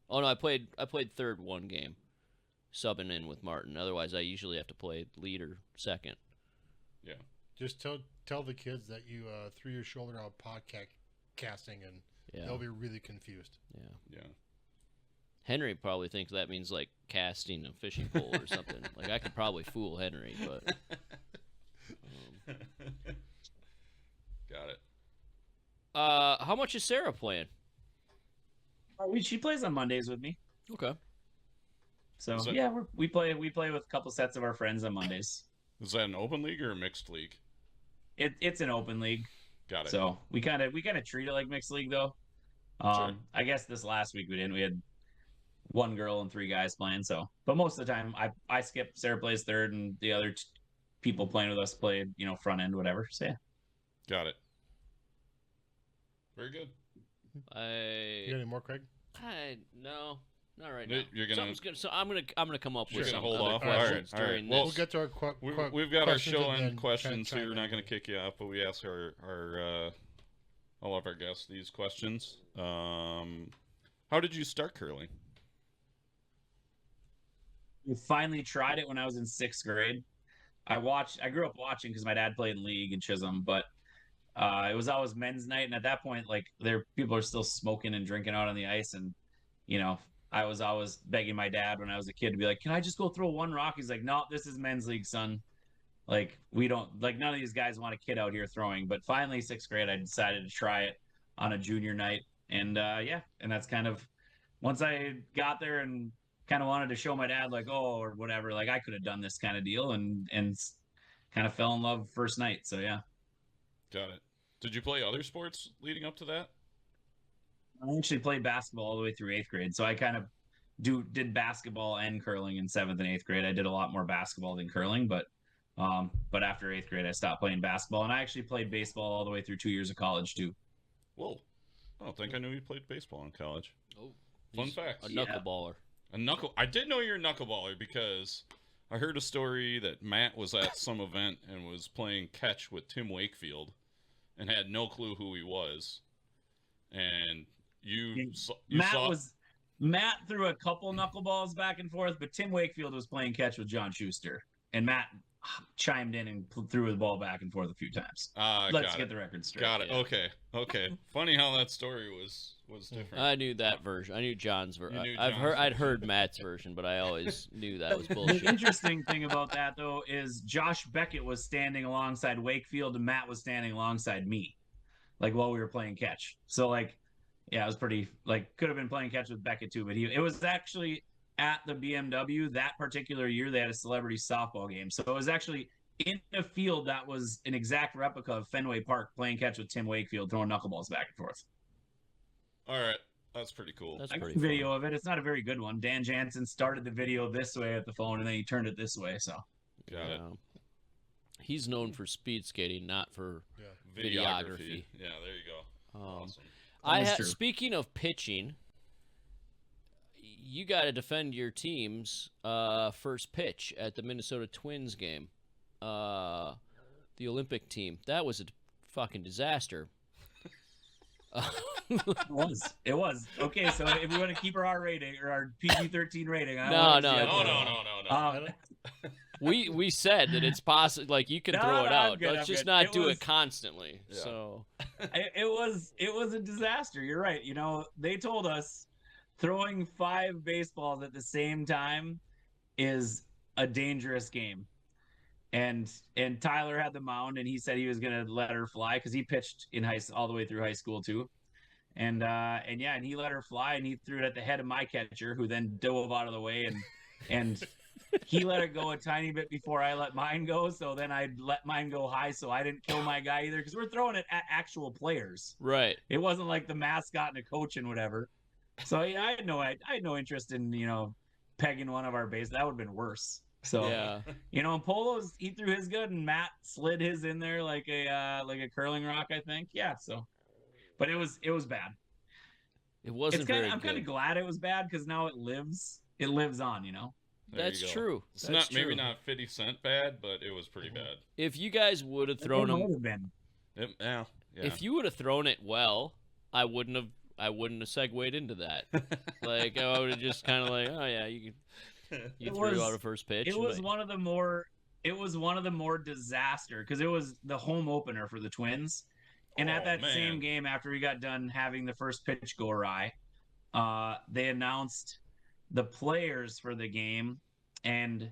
Oh no, I played third one game, subbing in with Martin. Otherwise, I usually have to play lead or second. Yeah. Just tell the kids that you threw your shoulder out podcasting, and Yeah. they'll be really confused. Yeah. Henry probably thinks that means like casting a fishing pole or something. Like I could probably fool Henry, but Got it. how much is Sarah playing? She plays on Mondays with me. Okay. So Is it- yeah, we play with a couple sets of our friends on Mondays. Is that an open league or a mixed league? It's an open league, Got it. so we kind of treat it like mixed league though. Sure. I guess this last week we didn't. We had one girl and three guys playing. So, but most of the time I skip. Sarah plays third, and the other people playing with us play front end, whatever. So yeah. Got it. Very good. You got any more, Craig? No, not right No, now. you're gonna- So I'm gonna come up You're with gonna some hold other off? questions All right. during Well, We'll this. get to our We've got our questions show and then end questions chime here. We're not in. going to kick you off, but we ask our all of our guests these questions. How did you start curling? I finally tried it when I was in 6th grade. I grew up watching because my dad played in league in Chisholm, but it was always men's night, and at that point, like people are still smoking and drinking out on the ice, and I was always begging my dad when I was a kid to be like, "Can I just go throw one rock?" He's like, "No, this is men's league, son. Like, we don't like none of these guys want a kid out here throwing." But finally, 6th grade, I decided to try it on a junior night, and and that's kind of once I got there and kind of wanted to show my dad like, oh, or whatever, like I could have done this kind of deal, and kind of fell in love first night. So yeah. Got it. Did you play other sports leading up to that? I actually played basketball all the way through 8th grade. So I kind of did basketball and curling in 7th and 8th grade. I did a lot more basketball than curling, but after 8th grade, I stopped playing basketball, and I actually played baseball all the way through 2 years of college too. Whoa. I don't think I knew you played baseball in college. Oh, Fun he's fact. a Yeah. knuckleballer. I did know you're a knuckleballer because I heard a story that Matt was at some event and was playing catch with Tim Wakefield and had no clue who he was. And Matt threw a couple knuckleballs back and forth, but Tim Wakefield was playing catch with John Shuster, and Matt chimed in and threw the ball back and forth a few times. Let's get the record straight. Got it. Yeah. Okay. Funny how that story was different. I knew that version. I knew John's version. You knew I'd John's heard Matt's version, but I always knew that was The bullshit. interesting thing about that, though, is Josh Beckett was standing alongside Wakefield, and Matt was standing alongside me, like while we were playing catch. So like, yeah, it was pretty like could have been playing catch with Beckett too, but it was actually at the BMW that particular year. They had a celebrity softball game, so it was actually in a field that was an exact replica of Fenway Park, playing catch with Tim Wakefield throwing knuckleballs back and forth. All right. That's pretty cool. That's I got pretty a video of it. It's not a very good one. Dan Jansen started the video this way at the phone, and then he turned it this way. So Got it. He's known for speed skating, not for Yeah. videography. Yeah, there you go. Awesome. That's true. Speaking of pitching, you got to defend your team's first pitch at the Minnesota Twins game. The Olympic team. That was a fucking disaster. It was. Okay, so if we want to keep our R rating or our PG-13 rating, No. We said that it's possible. Like you can No, throw it no, I'm out. good, Let's I'm just good. not It do was- it constantly. Yeah. So it was a disaster. You're right. You know, they told us throwing 5 baseballs at the same time is a dangerous game. And Tyler had the mound, and he said he was gonna let her fly because he pitched in all the way through high school too. And he let her fly, and he threw it at the head of my catcher, who then dove out of the way, and he let it go a tiny bit before I let mine go. So then I let mine go high, so I didn't kill my guy either, because we're throwing it at actual players. right. It wasn't like the mascot and a coach and whatever. So yeah, I had no interest in pegging one of our bases. That would have been worse. So Yeah. and Polo's, he threw his good, and Matt slid his in there like a curling rock, I think. Yeah. So, but it was bad. It wasn't I'm very kind of good. glad it was bad, because now it lives on. There That's you go. true. It's That's maybe true. not 50 Cent bad, but it was pretty bad. If you guys would have thrown It might them, have been. Yeah. if you would have thrown it well, I wouldn't have segued into that. Like I would have just kind of like, oh yeah, you threw out a first pitch. It was one of the more disaster, because it was the home opener for the Twins. And at Oh, that man. same game, after we got done having the first pitch go awry, they announced the players for the game, and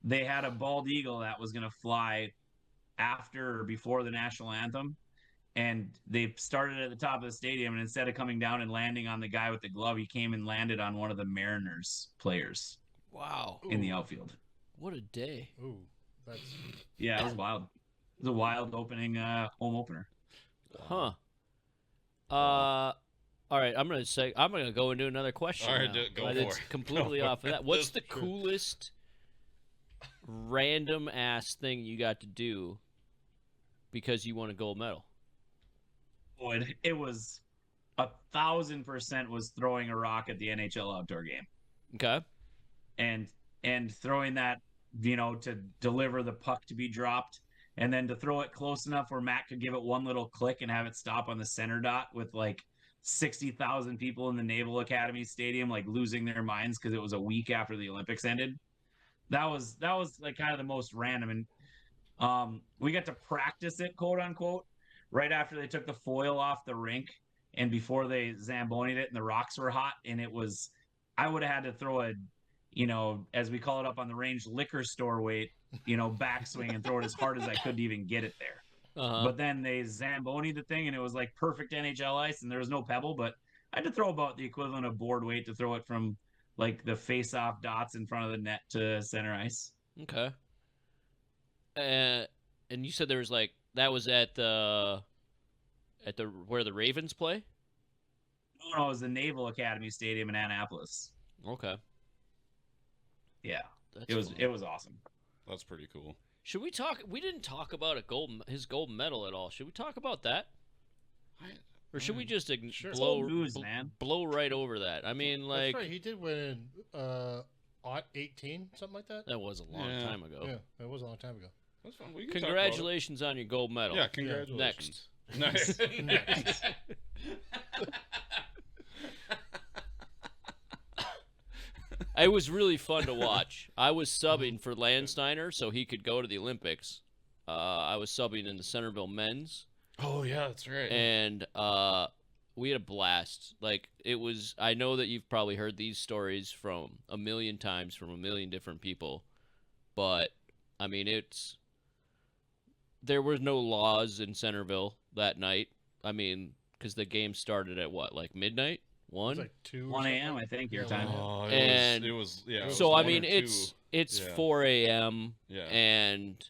they had a bald eagle that was going to fly after or before the national anthem. And they started at the top of the stadium, and instead of coming down and landing on the guy with the glove, he came and landed on one of the Mariners players wow. in the outfield. What a day. Ooh, that's Yeah, it was wild. It was a wild opening home opener. Huh. All right, I'm gonna go into another question. All right, now, go but for it's it. completely Go for off of it. that. What's the This is true. coolest random ass thing you got to do because you won a gold medal? Oh, it was 1,000% was throwing a rock at the NHL outdoor game, Okay. and throwing that, to deliver the puck to be dropped, and then to throw it close enough where Matt could give it one little click and have it stop on the center dot with like 60,000 people in the Naval Academy Stadium like losing their minds because it was a week after the Olympics ended. That was like kind of the most random, and we got to practice it, quote unquote, right after they took the foil off the rink and before they zambonied it and the rocks were hot, and it was I would have had to throw a, as we call it up on the range, liquor store weight, backswing and throw it as hard as I could to even get it there. But then they Zamboni the thing, and it was like perfect NHL ice, and there was no pebble. But I had to throw about the equivalent of board weight to throw it from like the face-off dots in front of the net to center ice. Okay. And you said there was like that was at the where the Ravens play? No, it was the Naval Academy Stadium in Annapolis. Okay. Yeah, That's it was fun. it was awesome. That's pretty cool. Should we talk? We didn't talk about his gold medal at all. Should we talk about that? Or should we just Sure. blow right over that? I mean, like That's right. He did win 18, something like that. that was a long Yeah. time ago. Yeah, that was a long time ago. That's fun. We can talk about Congratulations on your gold medal. it. Yeah, congratulations. Next. Nice. It was really fun to watch. I was subbing for Landsteiner so he could go to the Olympics. I was subbing in the Centerville men's, Oh yeah, that's right. and we had a blast. Like it was. I know that you've probably heard these stories from a million times from a million different people, but I mean there were no laws in Centerville that night. I mean, because the game started at what, like midnight, It was 1? like 2 or 1 something. a.m. I think your Yeah, time. Oh, And- it was yeah. it was So I 1 mean, or it's 2. it's Yeah. 4 a.m. Yeah. and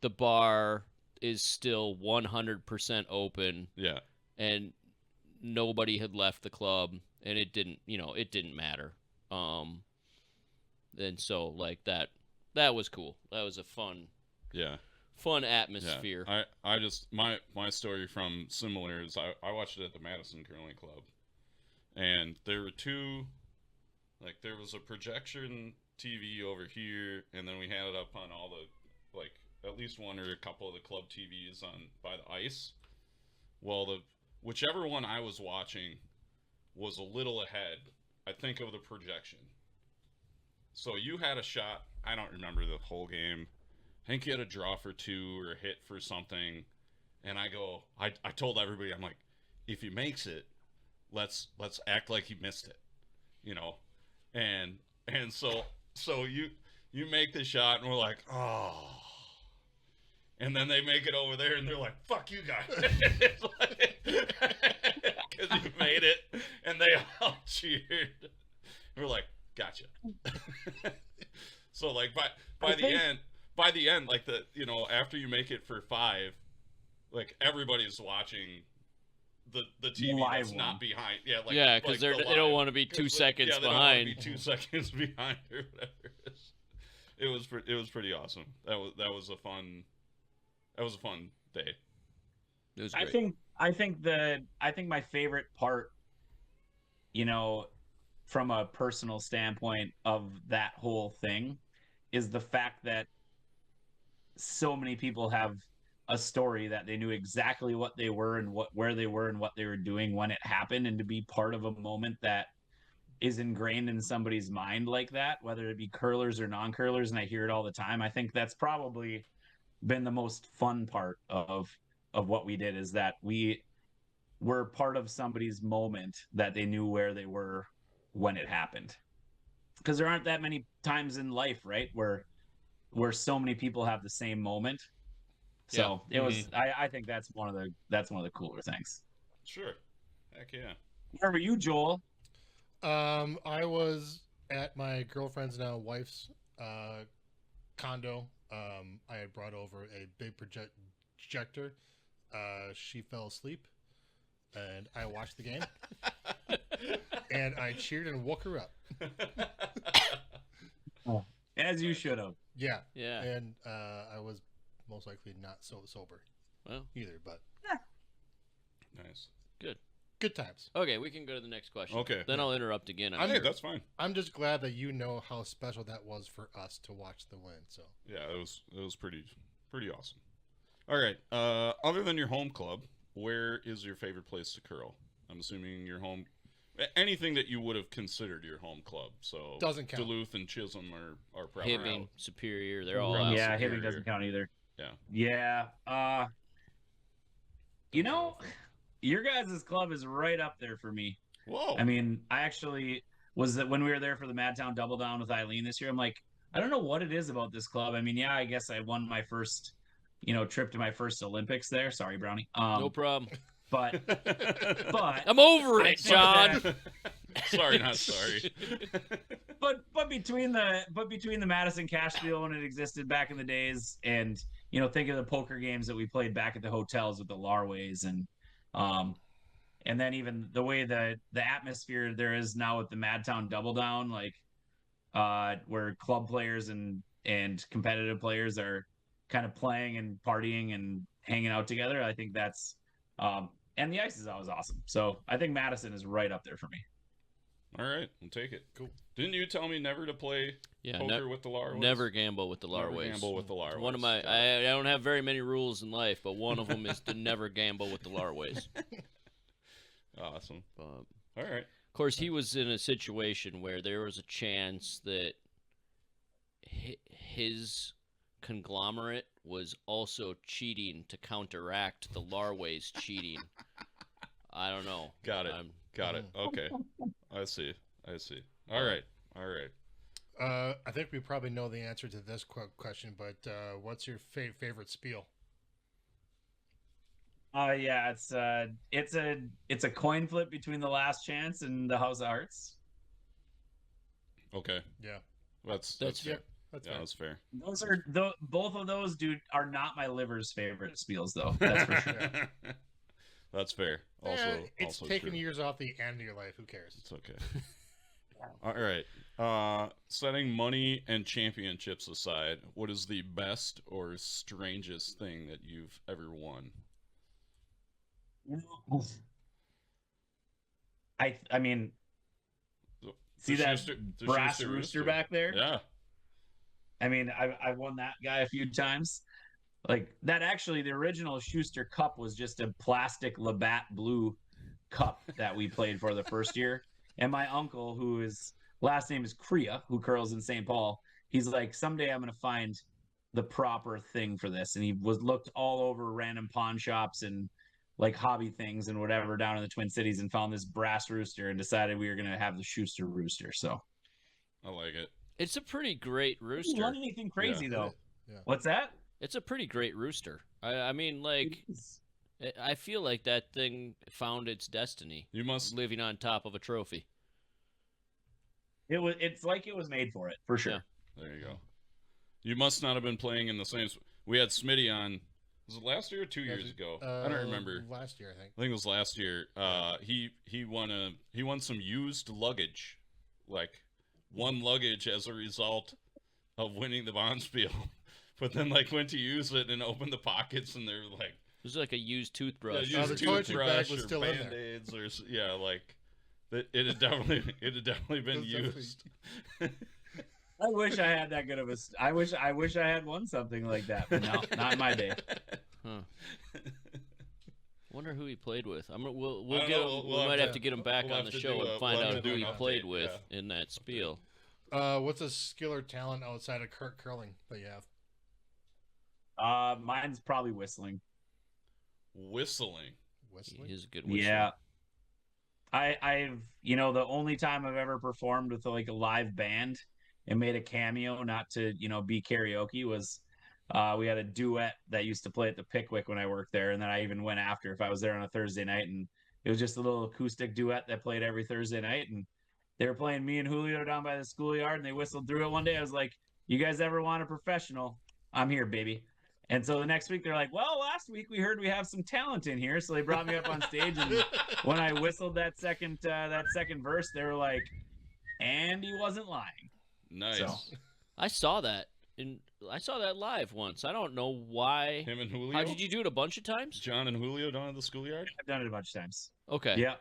the bar is still 100% open, Yeah. and nobody had left the club, and it didn't matter. And so like that was cool. That was a fun Yeah. atmosphere. Yeah. I just my story from similar is I watched it at the Madison Curling Club, and there were two, like there was a projection TV over here, and then we had it up on all the, like at least one or a couple of the club TVs on by the ice. Well, whichever one I was watching was a little ahead, I think, of the projection. So you had a shot. I don't remember the whole game. I think he had a draw for 2 or a hit for something, and I told everybody, I'm like, if he makes it, let's act like he missed it, and so you make the shot, and we're like, oh, and then they make it over there, and they're like, fuck you guys, because you made it, and they all cheered. And we're like, gotcha. So like by the end, like after you make it for 5, like everybody's watching the TV Live that's one. not behind. Yeah, like yeah, because like they don't want to be 2 seconds they don't wanna behind. be 2 seconds behind or whatever. It was pretty awesome. That was a fun day. It was I great. think my favorite part, from a personal standpoint of that whole thing, is the fact that so many people have a story that they knew exactly what they were and where they were and what they were doing when it happened, and to be part of a moment that is ingrained in somebody's mind like that, whether it be curlers or non-curlers, and I hear it all the time. I think that's probably been the most fun part of what we did, is that we were part of somebody's moment that they knew where they were when it happened. Because there aren't that many times in life, right, where so many people have the same moment. So it was. I think that's one of the cooler things. Sure. Heck yeah. Where were you, Joel? I was at my girlfriend's now wife's condo. I had brought over a big projector. She fell asleep, and I watched the game, and I cheered and woke her up. As you should have. Yeah, Yeah. and I was most likely not so sober Well, either, but Nice. good times. okay, we can go to the next question. Okay. Then I'll interrupt again. I'm I'm Hey, sure. that's fine. I'm just glad that you know how special that was for us to watch the win. So Yeah, it was pretty awesome. All right. Other than your home club, where is your favorite place to curl? I'm assuming your home, anything that you would have considered your home club. So Doesn't count. Duluth and Chisholm are probably Hibbing, out. Superior, they're all Right. out. Yeah, Superior. Hibbing doesn't count either. Yeah. Yeah. Your guys' club is right up there for me. Whoa. I mean, was that when we were there for the Madtown Double Down with Eileen this year, I'm like, I don't know what it is about this club. I mean, yeah, I guess I won my first, trip to my first Olympics there. Sorry, Brownie. No problem. But I'm over I it, think John. that- Sorry, not sorry. but between the Madison Cash deal when it existed back in the days, and think of the poker games that we played back at the hotels with the Larways, and then even the way the atmosphere there is now with the Madtown Double Down, like where club players and competitive players are kind of playing and partying and hanging out together. I think that's and the ice is always awesome. So I think Madison is right up there for me. All right, we'll take it. Cool. Didn't you tell me never to play poker with the Larways? Never gamble with the Never Larways. gamble with the Larways. One of my, I don't have very many rules in life, but one of them is to never gamble with the Larways. Awesome. But, All right. of course, he was in a situation where there was a chance that his conglomerate was also cheating to counteract the Larways cheating. I don't know. Got it. Got it. Okay. I see. All right. I think we probably know the answer to this question, but what's your favorite spiel? Yeah, it's a coin flip between the Last Chance and the House of Hearts. Okay. Yeah, That's fair. fair. That's Yeah, fair. that's fair. Those are both of those, dude, are not my liver's favorite spiels, though. That's for sure. That's fair. Also, it's also taking true. years off the end of your life. Who cares? It's okay. All right. Setting money and championships aside, what is the best or strangest thing that you've ever won? I mean, see that brass rooster back there? Yeah. I mean, I won that guy a few times. Like that, actually, the original Shuster Cup was just a plastic Labatt blue cup that we played for the first year. And my uncle, who his last name is Crea, who curls in St. Paul, he's like, someday I'm going to find the proper thing for this. And he looked all over random pawn shops and like hobby things and whatever down in the Twin Cities and found this brass rooster and decided we were going to have the Shuster rooster. So I like it. It's a pretty great I rooster. didn't want anything crazy though. Yeah. What's that? It's a pretty great rooster. I mean, like, I feel like that thing found its destiny. You must. Living on top of a trophy. It's like it was made for it, for sure. Yeah. There you go. You must not have been playing in the same. We had Smitty on. Was it last year or 2 years ago? I don't remember. Last year, I think. I think it was last year. He won some used luggage, like one luggage as a result of winning the Bonspiel. But then like went to use it and opened the pockets and they're like, It was like a used toothbrush. yeah, the used toiletry toothbrush bag was or still in there. Band-Aids or yeah, like it had definitely been It was used. I wish I had that good of a. I wish I had won something like that, but no, not in my day. Huh. Wonder who he played with. We'll I don't get know, him. we'll we have might to- have to get him back we'll on have the to show do and a- find we'll have out to who do he an played update, with yeah. in that spiel. What's a skill or talent outside of curling that you have? Mine's probably whistling. Whistling. Whistling? He is a good whistler. Yeah. I've the only time I've ever performed with like a live band and made a cameo, not to be karaoke, was we had a duet that used to play at the Pickwick when I worked there, and then I even went after if I was there on a Thursday night, and it was just a little acoustic duet that played every Thursday night, and they were playing me and Julio down by the schoolyard, and they whistled through it one day. I was like, "You guys ever want a professional? I'm here, baby." And so the next week they're like, "Well, last week we heard we have some talent in here," so they brought me up on stage, and when I whistled that second verse, they were like, "And he wasn't lying." Nice. So- I saw that. I saw that live once. I don't know why. Him and Julio. How did you do it a bunch of times? John and Julio down at the schoolyard? I've done it a bunch of times. Okay. Yeah.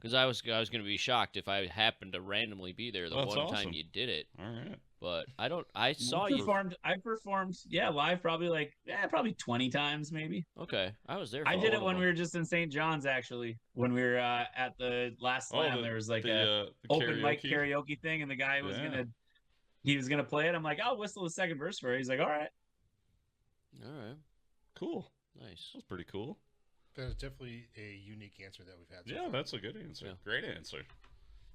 Because I was going to be shocked if I happened to randomly be there the That's one awesome. time you did it. All right. But I saw you. I performed, live probably 20 times maybe. Okay. I was there. For I did all it of when them. we were just in St. John's, actually. When we were at the last slam, there was like a the open mic karaoke thing, and the guy was gonna play it. I'm like, I'll whistle the second verse for it. He's like, all right. All right. Cool. Nice. That's pretty cool. That is definitely a unique answer that we've had. So Yeah, far. that's a good answer. Yeah. Great answer.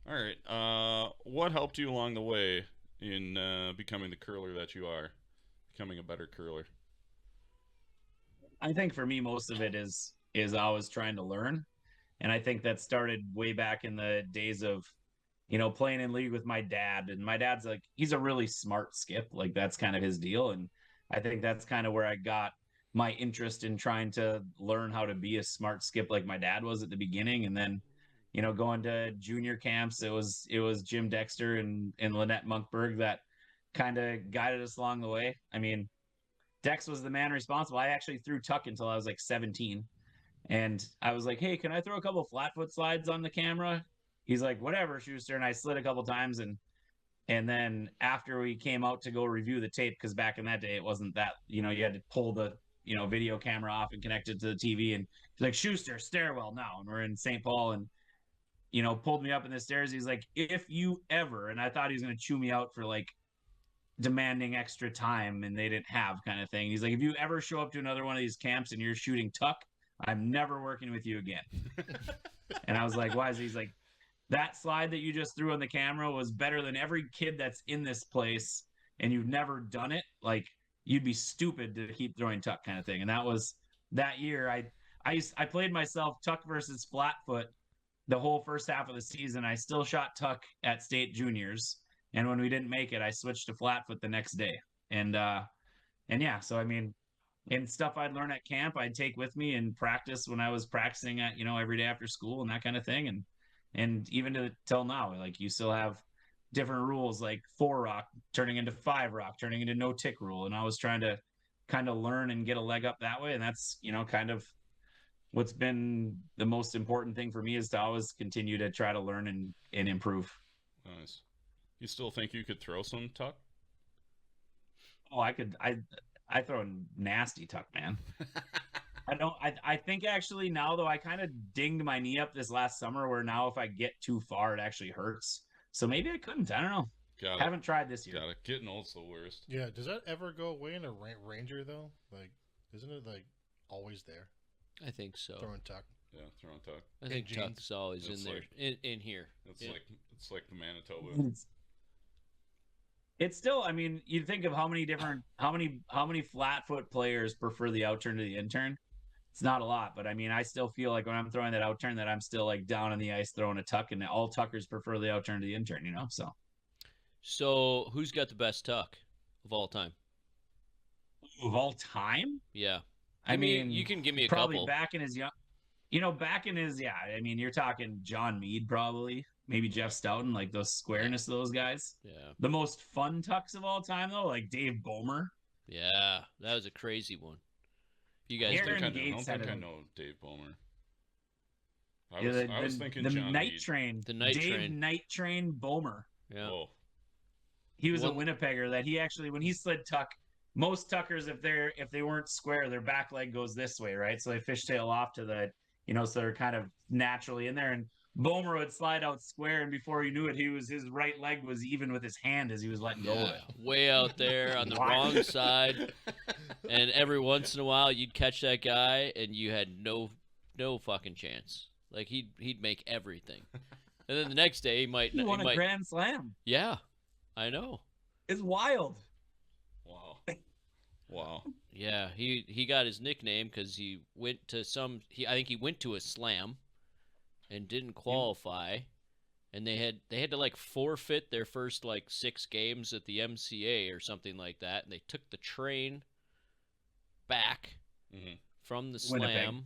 All right. What helped you along the way in becoming the curler that you are, becoming a better curler? I think for me, most of it is always trying to learn, and I think that started way back in the days of, playing in league with my dad. And my dad's like, he's a really smart skip, like that's kind of his deal. And I think that's kind of where I got my interest in trying to learn how to be a smart skip like my dad was at the beginning. And then, going to junior camps, it was Jim Dexter and Lynette Monkberg that kind of guided us along the way. I mean, Dex was the man responsible. I actually threw tuck until I was like 17. And I was like, hey, can I throw a couple flat foot slides on the camera? He's like, whatever, Schuster. And I slid a couple times. And then after we came out to go review the tape, because back in that day, it wasn't that, you had to pull the, video camera off and connect it to the TV. And he's like, Schuster, stairwell now. And we're in St. Paul and, pulled me up in the stairs. He's like, if you ever, and I thought he was going to chew me out for like demanding extra time and they didn't have kind of thing. He's like, if you ever show up to another one of these camps and you're shooting tuck, I'm never working with you again. And I was like, why is he? He's like, that slide that you just threw on the camera was better than every kid that's in this place and you've never done it. Like, you'd be stupid to keep throwing tuck kind of thing. And that was that year. I played myself tuck versus flat foot the whole first half of the season. I still shot tuck at state juniors. And when we didn't make it, I switched to flat foot the next day. And yeah, so I mean, and stuff I'd learn at camp, I'd take with me and practice when I was practicing at, every day after school and that kind of thing. And even till now, like you still have different rules, like 4 rock turning into 5 rock, turning into no tick rule. And I was trying to kind of learn and get a leg up that way. And that's, kind of what's been the most important thing for me, is to always continue to try to learn and improve. Nice. You still think you could throw some tuck? Oh, I could. I throw nasty tuck, man. I think actually now, though, I kind of dinged my knee up this last summer where now if I get too far, it actually hurts. So maybe I couldn't. I don't know. Haven't tried this year. Got it. Getting old's the worst. Yeah. Does that ever go away in a Ranger, though? Like, isn't it, like, always there? I think so. Throwing tuck. Yeah, throwing tuck. I think tuck's always in there, in here. It's like the Manitoba. It's still, I mean, you think of how many flat foot players prefer the out turn to the in turn. It's not a lot, but I mean, I still feel like when I'm throwing that out turn that I'm still like down on the ice throwing a tuck, and all tuckers prefer the out turn to the in turn, So who's got the best tuck of all time? Of all time? Yeah. I mean, you can give me a probably couple. Back in his young, yeah. I mean, you're talking John Meade, probably. Maybe Jeff Stoughton, like those squareness of those guys. Yeah. The most fun tucks of all time, though, like Dave Bomer. Yeah, that was a crazy one. You guys Aaron I don't Gates think had I a- know Dave Bomer. I was thinking the John Night Meade. Train. The Night Dave Train. Night Train Bomer. Yeah. Whoa. He was a Well- Winnipegger that he actually, when he slid tuck, most tuckers, if they weren't square, their back leg goes this way, right? So they fishtail off to the, so they're kind of naturally in there. And Bomer would slide out square, and before you knew it, his right leg was even with his hand as he was letting go of it. Way out there on the Wow. wrong side, and every once in a while you'd catch that guy, and you had no fucking chance. Like he'd make everything, and then the next day he might. He won a Grand Slam. Yeah, I know. It's wild. Wow. Wow. Yeah, he got his nickname because he went to I think he went to a slam, and didn't qualify, and they had to like forfeit their first like 6 games at the MCA or something like that, and they took the train back from the slam Winnipeg.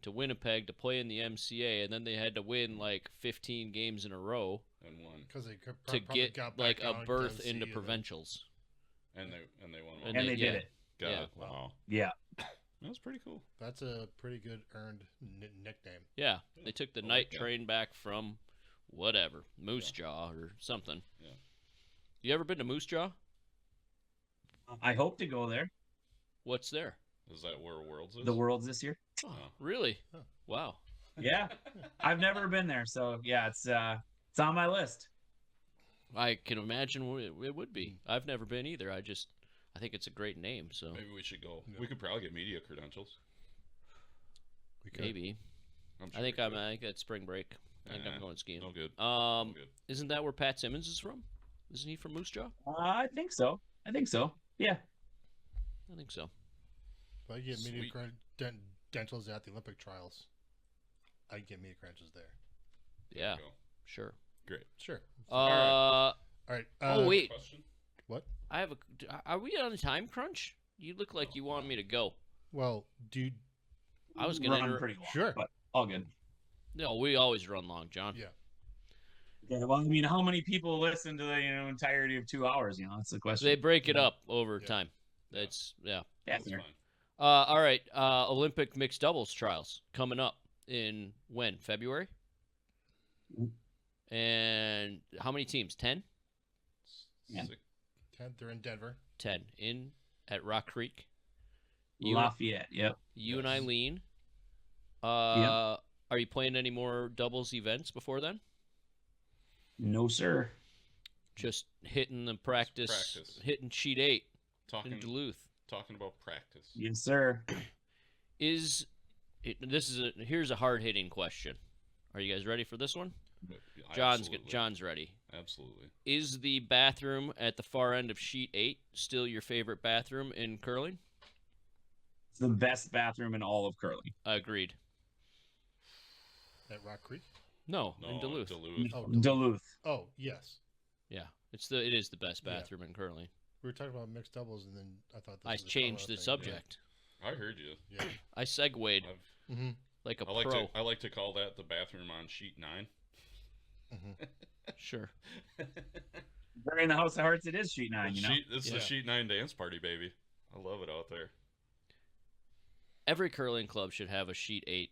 to Winnipeg to play in the MCA, and then they had to win like 15 games in a row And won. Because they could to probably get got like back a down berth to into MC, provincials. And they won. And And they yeah. did it. Got yeah. it. Wow. Yeah. That's pretty cool. That's a pretty good earned nickname. Yeah, they took the I like night that. train back from whatever, Moose Jaw or something. Yeah. You ever been to Moose Jaw? I hope to go there. What's there? Is that where Worlds is? The Worlds this year. Oh. Really? Huh. Wow. Yeah. I've never been there, so yeah, it's on my list. I can imagine it would be. I've never been either. I think it's a great name, so Maybe we should go. Yeah. We could probably get media credentials. We could. maybe. I'm sure I think we could. I think that's spring break. I think I'm going skiing. No good. No good. Isn't that where Pat Simmons is from? Isn't he from Moose Jaw? I think so. Yeah. I think so. If I get media Sweet. dentals at the Olympic trials, I can get media credentials there. Yeah, Go. sure. Great. Sure. All right. oh wait, Question? What? I have a. Are we on a time crunch? You look like you want me to go. Well, dude. I was gonna run pretty long. Sure. But all good. No, we always run long, John. Yeah. Okay, well, I mean, how many people listen to the entirety of 2 hours? That's the question. They break it up over Yeah. time. That's yeah. Yeah, That's fair. fine. All right. Olympic mixed doubles trials coming up in when? February? And how many teams? 10? Yeah. 10. They're in Denver. 10 in at Rock Creek. You, Lafayette. Yep. you and Eileen. Yep. Are you playing any more doubles events before then? No, sir. Just hitting the practice. Hitting sheet 8 Talking in Duluth. about practice. Yes, sir. Here's a hard hitting question. Are you guys ready for this one? John's ready. Absolutely. Is the bathroom at the far end of sheet 8 still your favorite bathroom in curling? It's the best bathroom in all of curling. Agreed. At Rock Creek. No, No, in Duluth. Oh, Duluth. Oh, yes. Yeah, it is the best bathroom in curling. We were talking about mixed doubles, and then I thought this I was a changed the thing. subject. I heard you. Yeah. I segued Mm-hmm. like a I like pro. I like to call that the bathroom on sheet 9. Mm-hmm. Sure. We're in the House of Hearts. It is sheet 9. It's the sheet 9 dance party, baby. I love it out there. Every curling club should have a sheet 8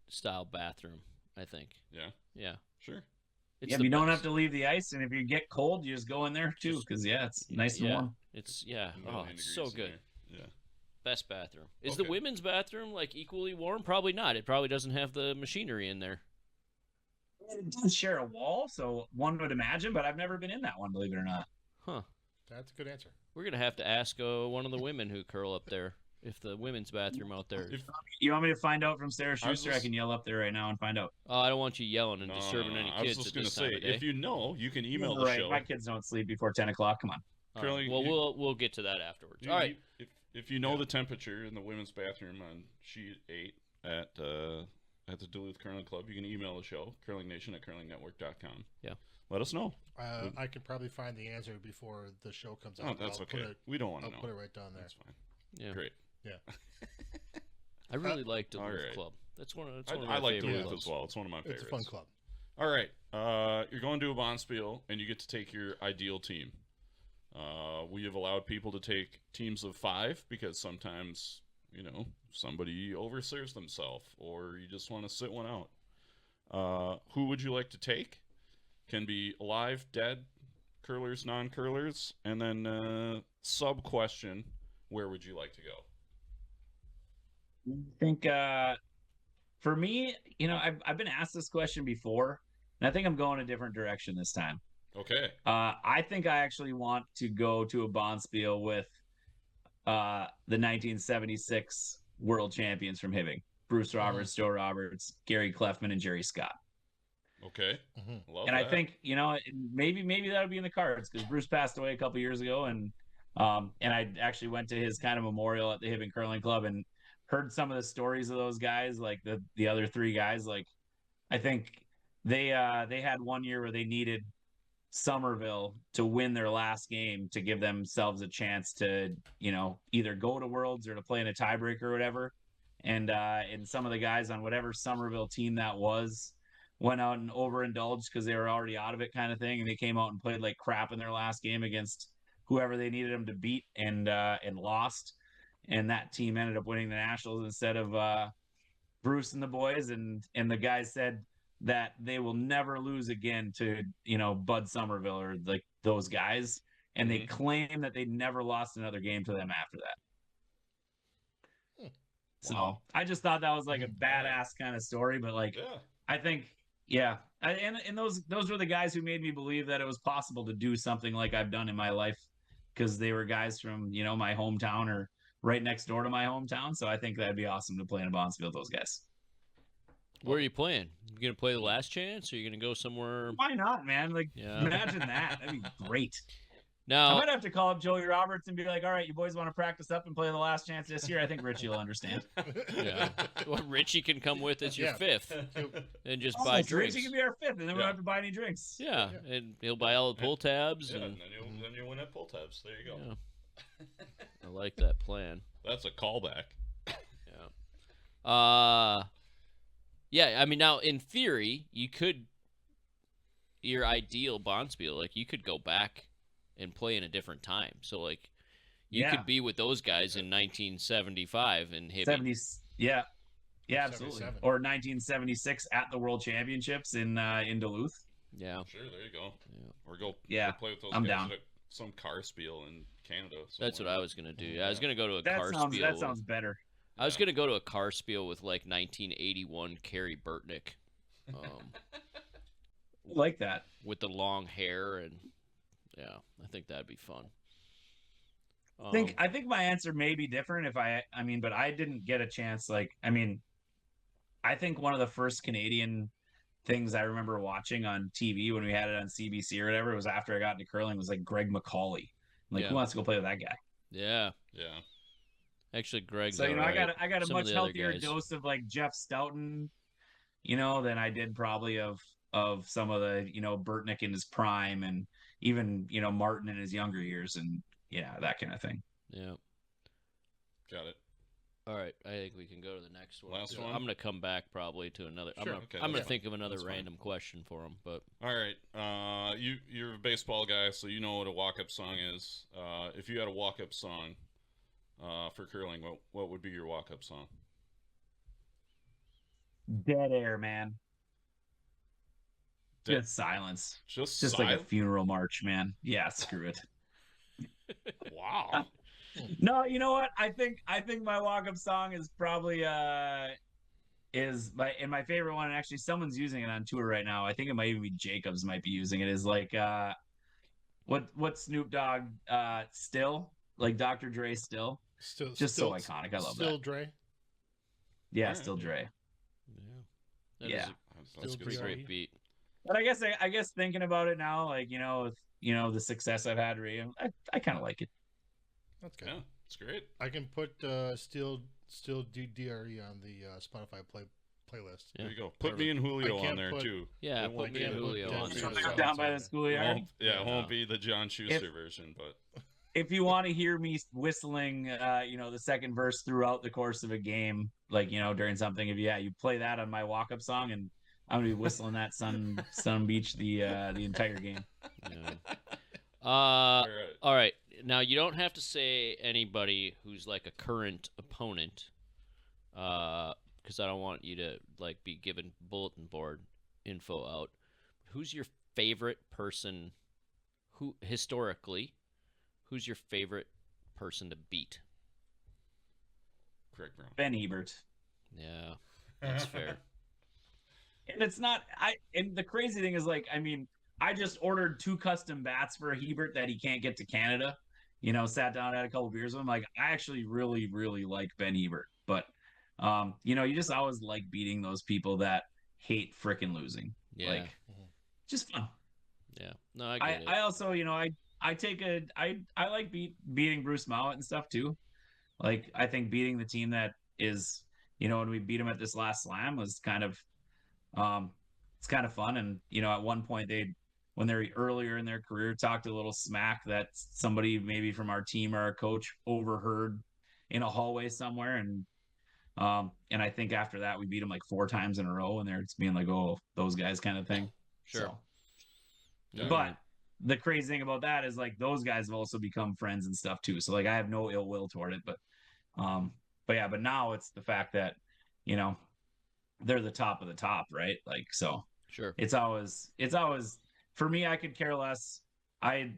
style bathroom, I think. Yeah. Yeah. Sure. It's Yeah, the you don't best. have to leave the ice, and if you get cold, you just go in there too, because it's nice and Yeah. warm. It's A million it's so degrees in good. there. Yeah. Best bathroom. Is the Okay. women's bathroom like equally warm? Probably not. It probably doesn't have the machinery in there. It does share a wall, so one would imagine, but I've never been in that one, believe it or not. Huh. That's a good answer. We're gonna have to ask one of the women who curl up there if the women's bathroom out there. If, You want me to find out from Sarah I was Schuster? I just- can yell up there right now and find out. Oh, I don't want you yelling and no, disturbing any I was kids just at gonna this say, time of day. if you know, you can email the Right, show. my kids don't sleep before 10 o'clock. Come on. All right, Curling- well, you- we'll get to that afterwards. You- All right. If you know the temperature in the women's bathroom on sheet 8 at the Duluth Curling Club, you can email the show, curlingnation@curlingnetwork.com. Yeah. Let us know. I could probably find the answer before the show comes out. Oh, that's I'll put okay. it- We don't want I'll to know. put it right down there. That's fine. Yeah. Great. I really like Duluth all right. Club. That's one of I my like favorite Duluth clubs. as well. It's one of my favorites. It's a fun club. All right. You're going to a Bonspiel, and you get to take your ideal team. We have allowed people to take teams of 5 because sometimes, somebody overserves themselves or you just want to sit one out. Who would you like to take? Can be alive, dead, curlers, non-curlers. And then sub-question, where would you like to go? I think for me, I've been asked this question before, and I think I'm going a different direction this time. Okay. I think I actually want to go to a Bonspiel with the 1976 world champions from Hibbing. Bruce Roberts, Joe Roberts, Gary Cleffman, and Jerry Scott. Okay. Mm-hmm. Love And that. I think, maybe that'll be in the cards because Bruce passed away a couple years ago, and I actually went to his kind of memorial at the Hibbing Curling Club and heard some of the stories of those guys, like the other 3 guys. Like, I think they had one year where they needed Somerville to win their last game to give themselves a chance to, either go to Worlds or to play in a tiebreaker or whatever. And some of the guys on whatever Somerville team that was went out and overindulged because they were already out of it, kind of thing. And they came out and played like crap in their last game against whoever they needed them to beat and lost. And that team ended up winning the Nationals instead of Bruce and the boys. And the guys said that they will never lose again to, Bud Somerville or like those guys. And they claim that they never lost another game to them after that. So Wow. I just thought that was like a badass kind of story, but like, Yeah. I think, yeah. And those were the guys who made me believe that it was possible to do something like I've done in my life, because they were guys from, my hometown or right next door to my hometown. So I think that'd be awesome to play in a Bonspiel with those guys. Where are you playing? You gonna play the last chance, or you gonna go somewhere? Why not, man? Like, Yeah. imagine that. That'd be great. I Now, might have to call up Joey Roberts and be like, all right, you boys want to practice up and play the last chance this year? I think Richie will understand. yeah, well, Richie can come with as your Yeah. fifth and just buy Almost, drinks. Richie can be our fifth, and then we don't have to buy any drinks. Yeah, and he'll buy all the pull tabs. Yeah, and and then you win at pull tabs. There you go. yeah. I like that plan. That's a callback. Yeah, I mean, now in theory, you could your ideal Bonspiel, like you could go back and play in a different time. So like you could be with those guys in 1975 and hit 70s, yeah, absolutely. 77. Or 1976 at the World Championships in Duluth. Yeah. Sure, there you go. Yeah. Or go Yeah, play with those I'm guys down. at some car spiel in Canada. That's what I was gonna do. I was gonna go to a car That spiel. sounds better. I was gonna go to a car spiel with like 1981 Carrie Burtnick, Like that. with the long hair, and yeah, I think that'd be fun. I think my answer may be different if I mean, but I didn't get a chance. Like, I mean, I think one of the first Canadian things I remember watching on TV when we had it on CBC or whatever, it was after I got into curling, was like Greg McCauley. Like, Yeah. who wants to go play with that guy? Yeah, Yeah. actually, Greg's. So, you know, I alright. got a Some of much the other healthier guys. dose of like Jeff Stoughton, you know, than I did probably of some of the, you know, Burtnick in his prime, and even, you know, Martin in his younger years, and yeah, that kind of thing. Yeah. Got it. All right, I think we can go to the next one. Last one? I'm gonna come back probably to another. Sure. Okay, I'm gonna that's think of another That's fine. random question for him, but All right. You're a baseball guy, so you know what a walk-up song is. If you had a walk-up song for curling, what would be your walk-up song? Dead air, man. Dead- Just silence. Just Just like a silent? funeral march, man. Yeah, screw it. Wow. No, you know what? I think my walk-up song is probably my favorite one, and actually someone's using it on tour right now. I think it might even be Jacobs might be using it. Is like what Snoop Dogg Still, like Dr. Dre Still. Still, Just so iconic. I love still that. Dre. Yeah, Alright. Still Dre. yeah, Yeah. That's Still good a pretty stuff. great beat. But I guess thinking about it now, like, you know, with, you know, the success I've had, I kind of like it. That's good. Yeah, it's great. I can put still DRE on the Spotify playlist. Yeah. There you go. Put me and Julio I on can't there put- too. Yeah, It put won't me be and the- Julio yeah, on yeah, there. yeah. Down by the It schoolyard. won't, yeah, it Yeah. won't be the John Shuster version, but If you want to hear me whistling, you know, the second verse throughout the course of a game, like, you know, during something, you play that on my walk-up song, and I'm gonna be whistling that Sun Beach the entire game. Yeah. all right. All right. Now you don't have to say anybody who's like a current opponent, because I don't want you to like be giving bulletin board info out. Who's your favorite person? Who historically? Who's your favorite person to beat? Craig Brown. Ben Ebert. Yeah, that's fair. And it's not and the crazy thing is, like, I mean, I just ordered 2 custom bats for Hebert that he can't get to Canada. You know, sat down, had a couple beers with him. Like, I actually really, really like Ben Ebert. But you know, you just always like beating those people that hate frickin' losing. Yeah, Like, just fun. yeah. No, I get it. I also, you know, I like beating Bruce Mowat and stuff too. Like, I think beating the team that is, you know, when we beat him at this last slam was kind of it's kind of fun. And, you know, at one point when they're earlier in their career, talked a little smack that somebody maybe from our team or our coach overheard in a hallway somewhere. And I think after that we beat them like 4 times in a row, and they're just being like, oh, those guys kind of thing. Sure. So, Yeah. but the crazy thing about that is, like, those guys have also become friends and stuff too. So, like, I have no ill will toward it, but now it's the fact that, you know, they're the top of the top, right? Like, so Sure. it's always for me, I could care less. I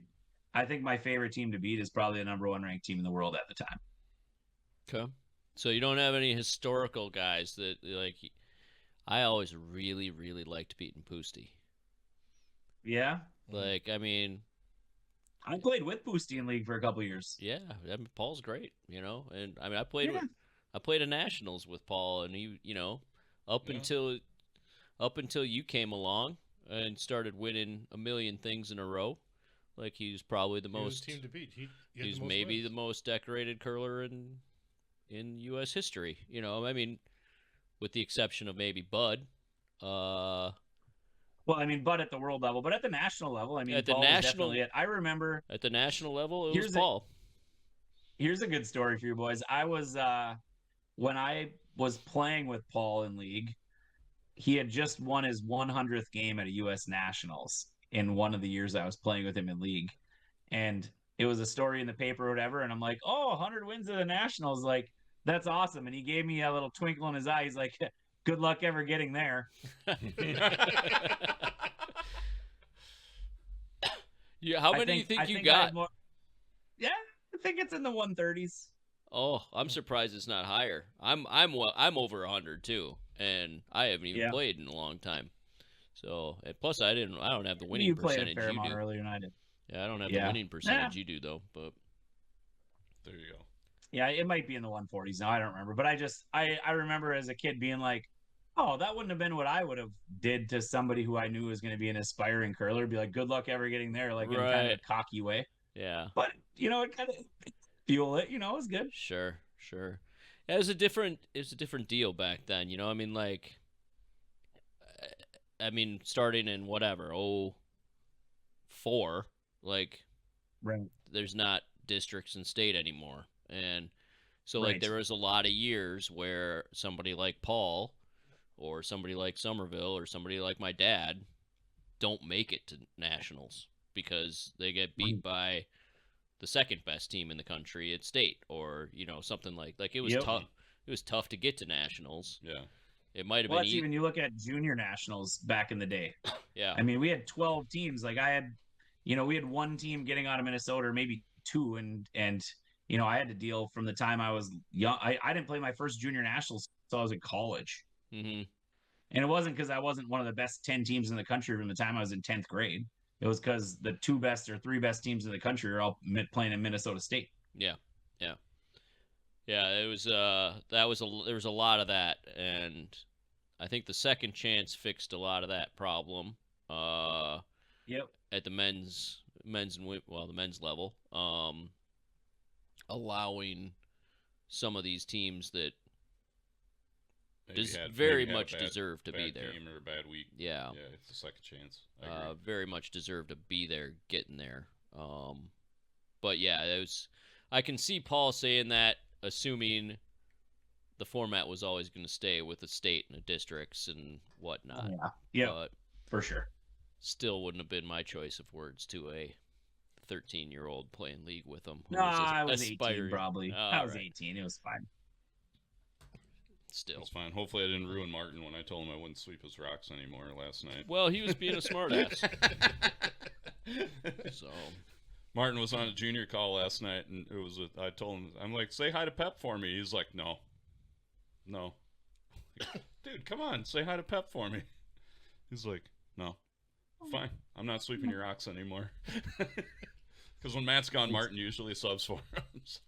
think my favorite team to beat is probably the number 1 ranked team in the world at the time. Okay. So you don't have any historical guys that like. I always really, really liked beating Poosty. Yeah. Like, I mean, I played with Boosty in league for a couple years. yeah, I mean, Paul's great, you know, and I mean, I played a nationals with Paul, and he, you know, up Yeah. until up until you came along and started winning a million things in a row. Like he was probably the most team to beat. He's maybe the most decorated curler in U.S. history. You know, I mean, with the exception of maybe Bud. Well, I mean, Bud at the world level, but at the national level, I mean, At the Paul was national- definitely it. I remember At the national level, it was Here's a- Paul. here's a good story for you boys. I was when I was playing with Paul in league, he had just won his 100th game at a U.S. Nationals in one of the years I was playing with him in league, and it was a story in the paper or whatever. And I'm like, oh, 100 wins at the Nationals, like that's awesome. And he gave me a little twinkle in his eye. He's like, good luck ever getting there. Yeah, how many do you think you I got? have more- yeah, I think it's in the 130s. Oh, I'm surprised it's not higher. I'm over 100 too, and I haven't even played in a long time. So, and plus I don't have the winning You played percentage a fair you amount do. earlier than I did. Yeah, I don't have the winning percentage you do though. But There you go. Yeah, it might be in the 140s now. I don't remember, but I remember as a kid being like, oh, that wouldn't have been what I would have did to somebody who I knew was going to be an aspiring curler. Be like, good luck ever getting there, like in kind of a cocky way. Yeah. But you know, it kind of fuel it. You know, it was good. Sure. Yeah, it was a different deal back then. You know, I mean, like, starting in whatever 04, like, right. There's not districts and state anymore, and so like there was a lot of years where somebody like Paul or somebody like Somerville or somebody like my dad don't make it to nationals because they get beat by the second best team in the country at state, or you know, something like it was tough. It was tough to get to nationals. Yeah, it might have been. That's even you look at junior nationals back in the day. Yeah, I mean, we had 12 teams. Like I had, you know, we had one team getting out of Minnesota, or maybe two, and you know, I had to deal from the time I was young. I didn't play my first junior nationals until I was in college. Mm-hmm. And it wasn't because I wasn't one of the best 10 teams in the country from the time I was in 10th grade. It was because the two best or three best teams in the country are all playing in Minnesota State. Yeah. It was there was a lot of that, and I think the second chance fixed a lot of that problem. At the men's the men's level, allowing some of these teams that very much deserve to be there. Game or a bad week. Yeah, it's a second chance. Very much deserve to be there, getting there. But yeah, it was. I can see Paul saying that, assuming the format was always going to stay with the state and the districts and whatnot. But for sure. Still wouldn't have been my choice of words to a 13-year-old playing league with them. No, I was 18 probably. I was 18. It was fine. Still. It's fine. Hopefully I didn't ruin Martin when I told him I wouldn't sweep his rocks anymore last night. Well, he was being a smartass. So Martin was on a junior call last night, and I told him, I'm like, say hi to Pep for me. He's like, no. Dude, come on, say hi to Pep for me. He's like, no. Fine, I'm not sweeping your rocks anymore. Because when Matt's gone, Martin usually subs for him. So.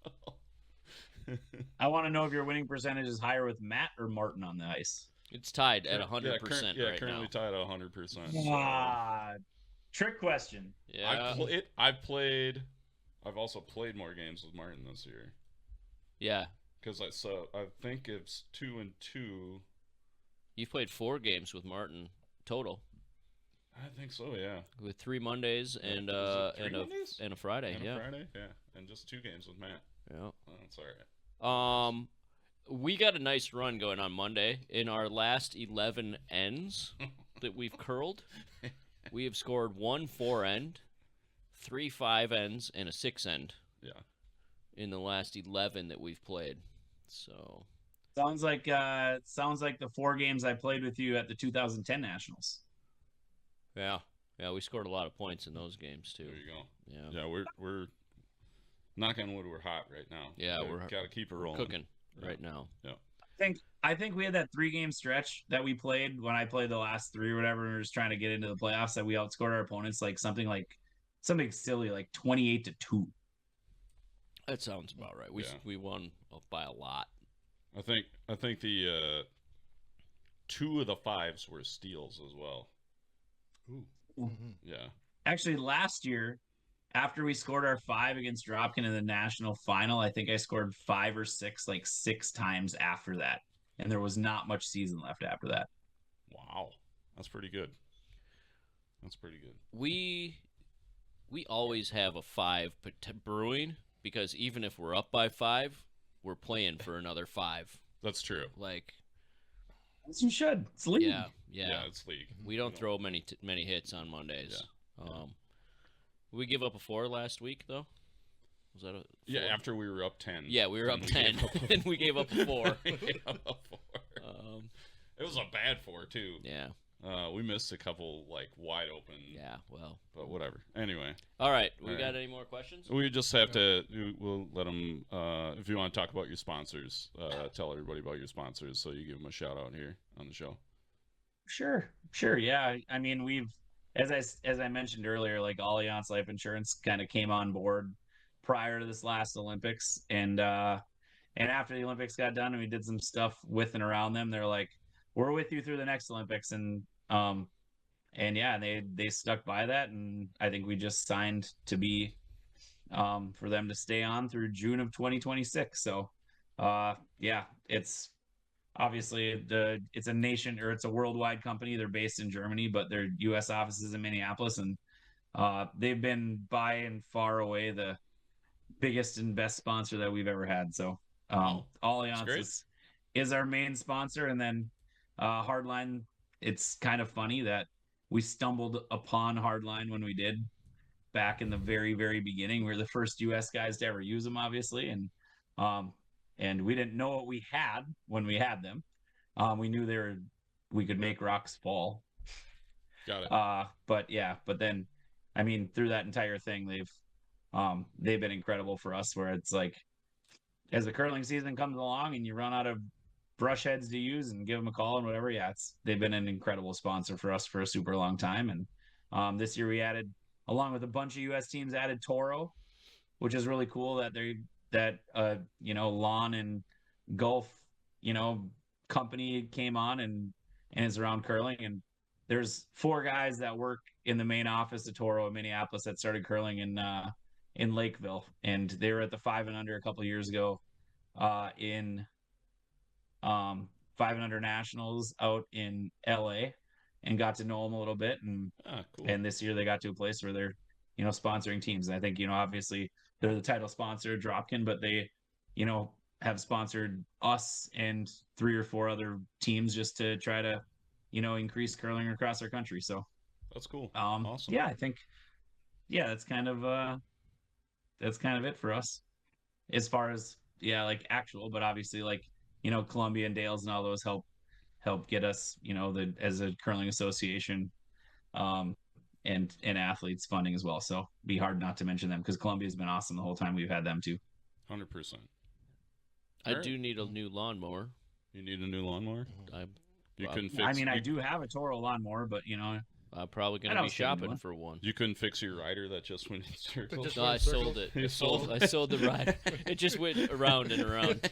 I want to know if your winning percentage is higher with Matt or Martin on the ice. It's tied at 100% currently now. tied at 100%. Trick question. Yeah. I've also played more games with Martin this year. Yeah. Because I think it's 2 and 2. You've played 4 games with Martin total. I think so, yeah. With 3 Mondays and a Friday, and a Friday, and just 2 games with Matt. Yeah, well, that's all right. We got a nice run going on Monday. In our last 11 ends that we've curled, we have scored 1 4-end, 3 5-ends, and a 6-end. Yeah. In the last 11 that we've played, so. Sounds like the 4 games I played with you at the 2010 Nationals. Yeah, we scored a lot of points in those games too. There you go. Yeah, we're knock on wood, we're hot right now. Yeah, we're got to keep it rolling. Cooking right now. Yeah. I think we had that 3-game stretch that we played when I played the last 3 or whatever. And we were just trying to get into the playoffs, that we outscored our opponents something silly, like 28-2. That sounds about right. We won by a lot. I think the 2 of the 5s were steals as well. Ooh. Mhm. Yeah. Actually, last year, after we scored our 5 against Dropkin in the national final, I think I scored 5 or 6, like 6 times after that. And there was not much season left after that. Wow. That's pretty good. That's pretty good. We always have a 5 brewing because even if we're up by 5, we're playing for another 5. That's true. Like, As you should. It's league. yeah. It's league. We don't throw many hits on Mondays. We give up a 4 last week though. Was that a 4? Yeah, after we were up 10. Yeah, we were up 10 and we gave up a 4. We gave up a 4. It was a bad 4 too. Yeah. We missed a couple like wide open. Yeah, well. But whatever. Anyway. All right. We got any more questions? We just have to. We'll let them. If you want to talk about your sponsors, tell everybody about your sponsors, so you give them a shout out here on the show. Sure. Yeah. I mean, we've, as I mentioned earlier, like Allianz Life Insurance kind of came on board prior to this last Olympics, and after the Olympics got done and we did some stuff with and around them, they're like, we're with you through the next Olympics, and yeah, they stuck by that, and I think we just signed to be for them to stay on through June of 2026. So yeah, it's obviously it's a nation, or it's a worldwide company. They're based in Germany, but their US office is in Minneapolis, and they've been by and far away the biggest and best sponsor that we've ever had. So Allianz is our main sponsor, and then Hardline. It's kind of funny that we stumbled upon Hardline when we did back in the very, very beginning. We were the first US guys to ever use them, obviously, and we didn't know what we had when we had them. We knew we could make rocks fall. Got it. But then, I mean, through that entire thing, they've been incredible for us, where it's like, as the curling season comes along and you run out of brush heads to use and give them a call and whatever. Yeah, they've been an incredible sponsor for us for a super long time. And this year we added, along with a bunch of US teams, added Toro, which is really cool that lawn and golf, company came on and is around curling. And there's 4 guys that work in the main office of Toro in Minneapolis that started curling in Lakeville, and they were at the 5 and Under a couple of years ago in 5 and Under Nationals out in LA, and got to know them a little bit. And cool. And this year they got to a place where they're sponsoring teams. And I think obviously they're the title sponsor, Dropkin, but they have sponsored us and 3 or 4 other teams just to try to increase curling across our country. So that's cool. Awesome. Yeah, I think that's kind of it for us as far as like actual, but obviously like Columbia and Dales and all those help get us as a curling association and athletes funding as well. So be hard not to mention them, because Columbia's been awesome the whole time we've had them too. 100%. I do need a new lawnmower. You need a new lawnmower? Couldn't fix. I mean, I do have a Toro lawnmower, but I'm probably gonna be shopping for one. You couldn't fix your rider that just went in circles? No, I sold it. I sold the rider. It just went around and around.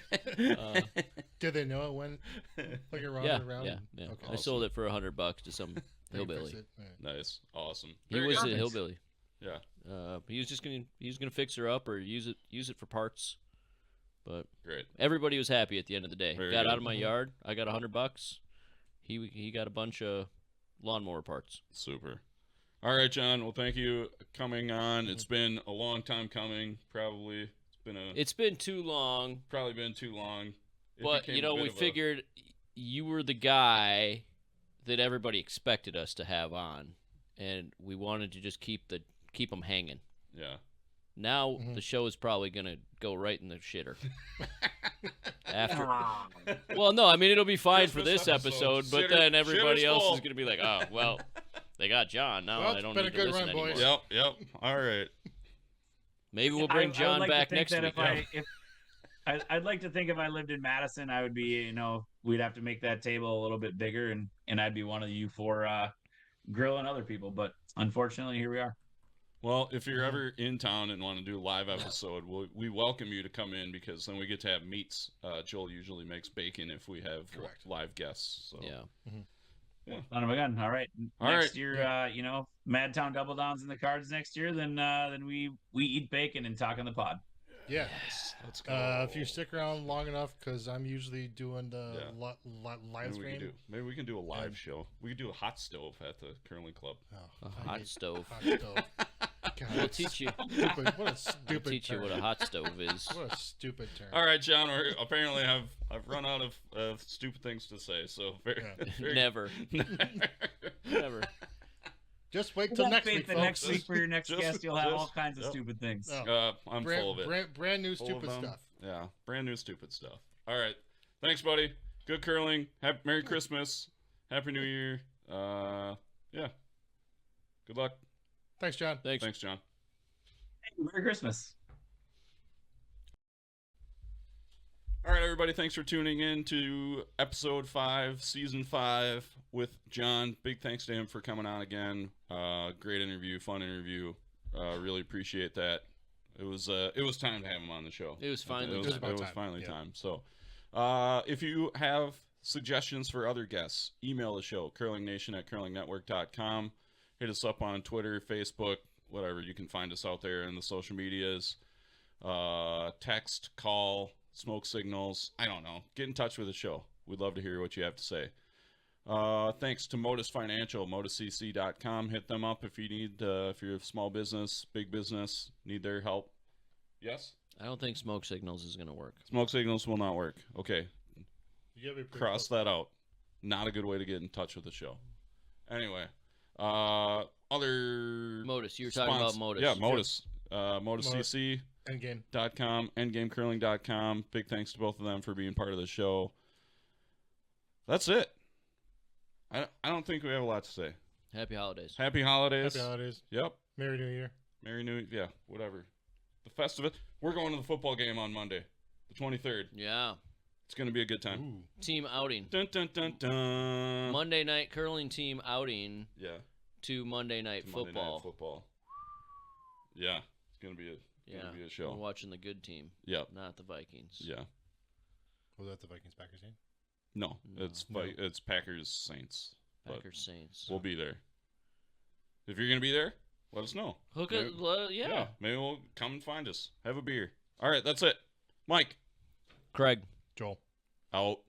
Did they know it went like around and around? Yeah. Okay. I sold it for $100 to some hillbilly. Right. Nice, awesome. He was a hillbilly. Yeah. He was gonna fix her up or use it for parts. But great. Everybody was happy at the end of the day. Very got good. out of my yard. I got $100. He got a bunch of lawnmower parts. Super. All right, John. Well, thank you for coming on. It's been a long time coming. Probably it's been too long. Probably been too long. But we figured you were the guy that everybody expected us to have on, and we wanted to just keep them hanging. Yeah. Now the show is probably gonna go right in the shitter. After, well, no, I mean it'll be fine for this episode, but then everybody else is gonna be like, oh, well, they got John now. Well, I don't been need a to good listen run, anymore. boys. Yep. All right. Maybe we'll bring John back next week. I'd like to think if I lived in Madison, I would be, we'd have to make that table a little bit bigger, and I'd be one of you for grilling other people. But unfortunately, here we are. Well, if you're ever in town and want to do a live episode, we welcome you to come in because then we get to have meats. Joel usually makes bacon if we have live guests. So Yeah. Yeah. Son of a gun. All right. All next right. year, you know, Madtown Double Downs in the cards next year. Then we eat bacon and talk on the pod. Yeah. Let's go. If you stick around long enough, because I'm usually doing the live stream. Maybe we can do a live show. We could do a hot stove at the curling club. Oh, A hot stove. Hot stove. God, We'll teach you. Stupid. What a stupid We'll teach you term. what a hot stove is. What a stupid term. All right, John. Apparently, I've run out of stupid things to say. So Never. Never. Just wait till next week, folks. Next week for your next guest, you'll have all kinds of yep. stupid things. No. I'm full of it. Brand new Full stupid of them. stuff. Yeah, brand new stupid stuff. All right. Thanks, buddy. Good curling. Merry Christmas. Happy New Year. Yeah. Good luck. Thanks, John. Thanks, John. Hey, Merry Christmas. All right, everybody. Thanks for tuning in to episode 5, season 5 with John. Big thanks to him for coming on again. Great interview, fun interview. Really appreciate that. It was time to have him on the show. It was finally It was finally time. So, if you have suggestions for other guests, email the show, curlingnation@curlingnetwork.com. Hit us up on Twitter, Facebook, whatever. You can find us out there in the social medias. Text, call, smoke signals. I don't know. Get in touch with the show. We'd love to hear what you have to say. Thanks to Modus Financial, moduscc.com. Hit them up if you need, if you're a small business, big business, need their help. Yes? I don't think smoke signals is going to work. Smoke signals will not work. Okay. You gotta be pretty Cross close. that out. Not a good way to get in touch with the show. Anyway, other Modus. You were talking about Modus. Yeah, Modus. ModusCC.com, Endgame. endgamecurling.com. Big thanks to both of them for being part of the show. That's it. I don't think we have a lot to say. Happy holidays. Happy holidays. Happy holidays. Yep. Merry New Year. Merry New yeah, whatever. The Festivus. We're going to the football game on Monday, the 23rd. Yeah. It's going to be a good time. Ooh. Team outing. Dun, dun, dun, dun. Monday night curling team outing Yeah. to Monday night Monday football. Night football. Yeah. It's going to be a show. We're watching the good team. Yep. Not the Vikings. Yeah. Was that the Vikings Packers game? No, No. it's Packers Saints. But Packers Saints. we'll be there. If you're going to be there, let us know. Hook Maybe- it. Yeah. Maybe we'll come and find us. Have a beer. All right, that's it. Mike. Craig. Joel. Out.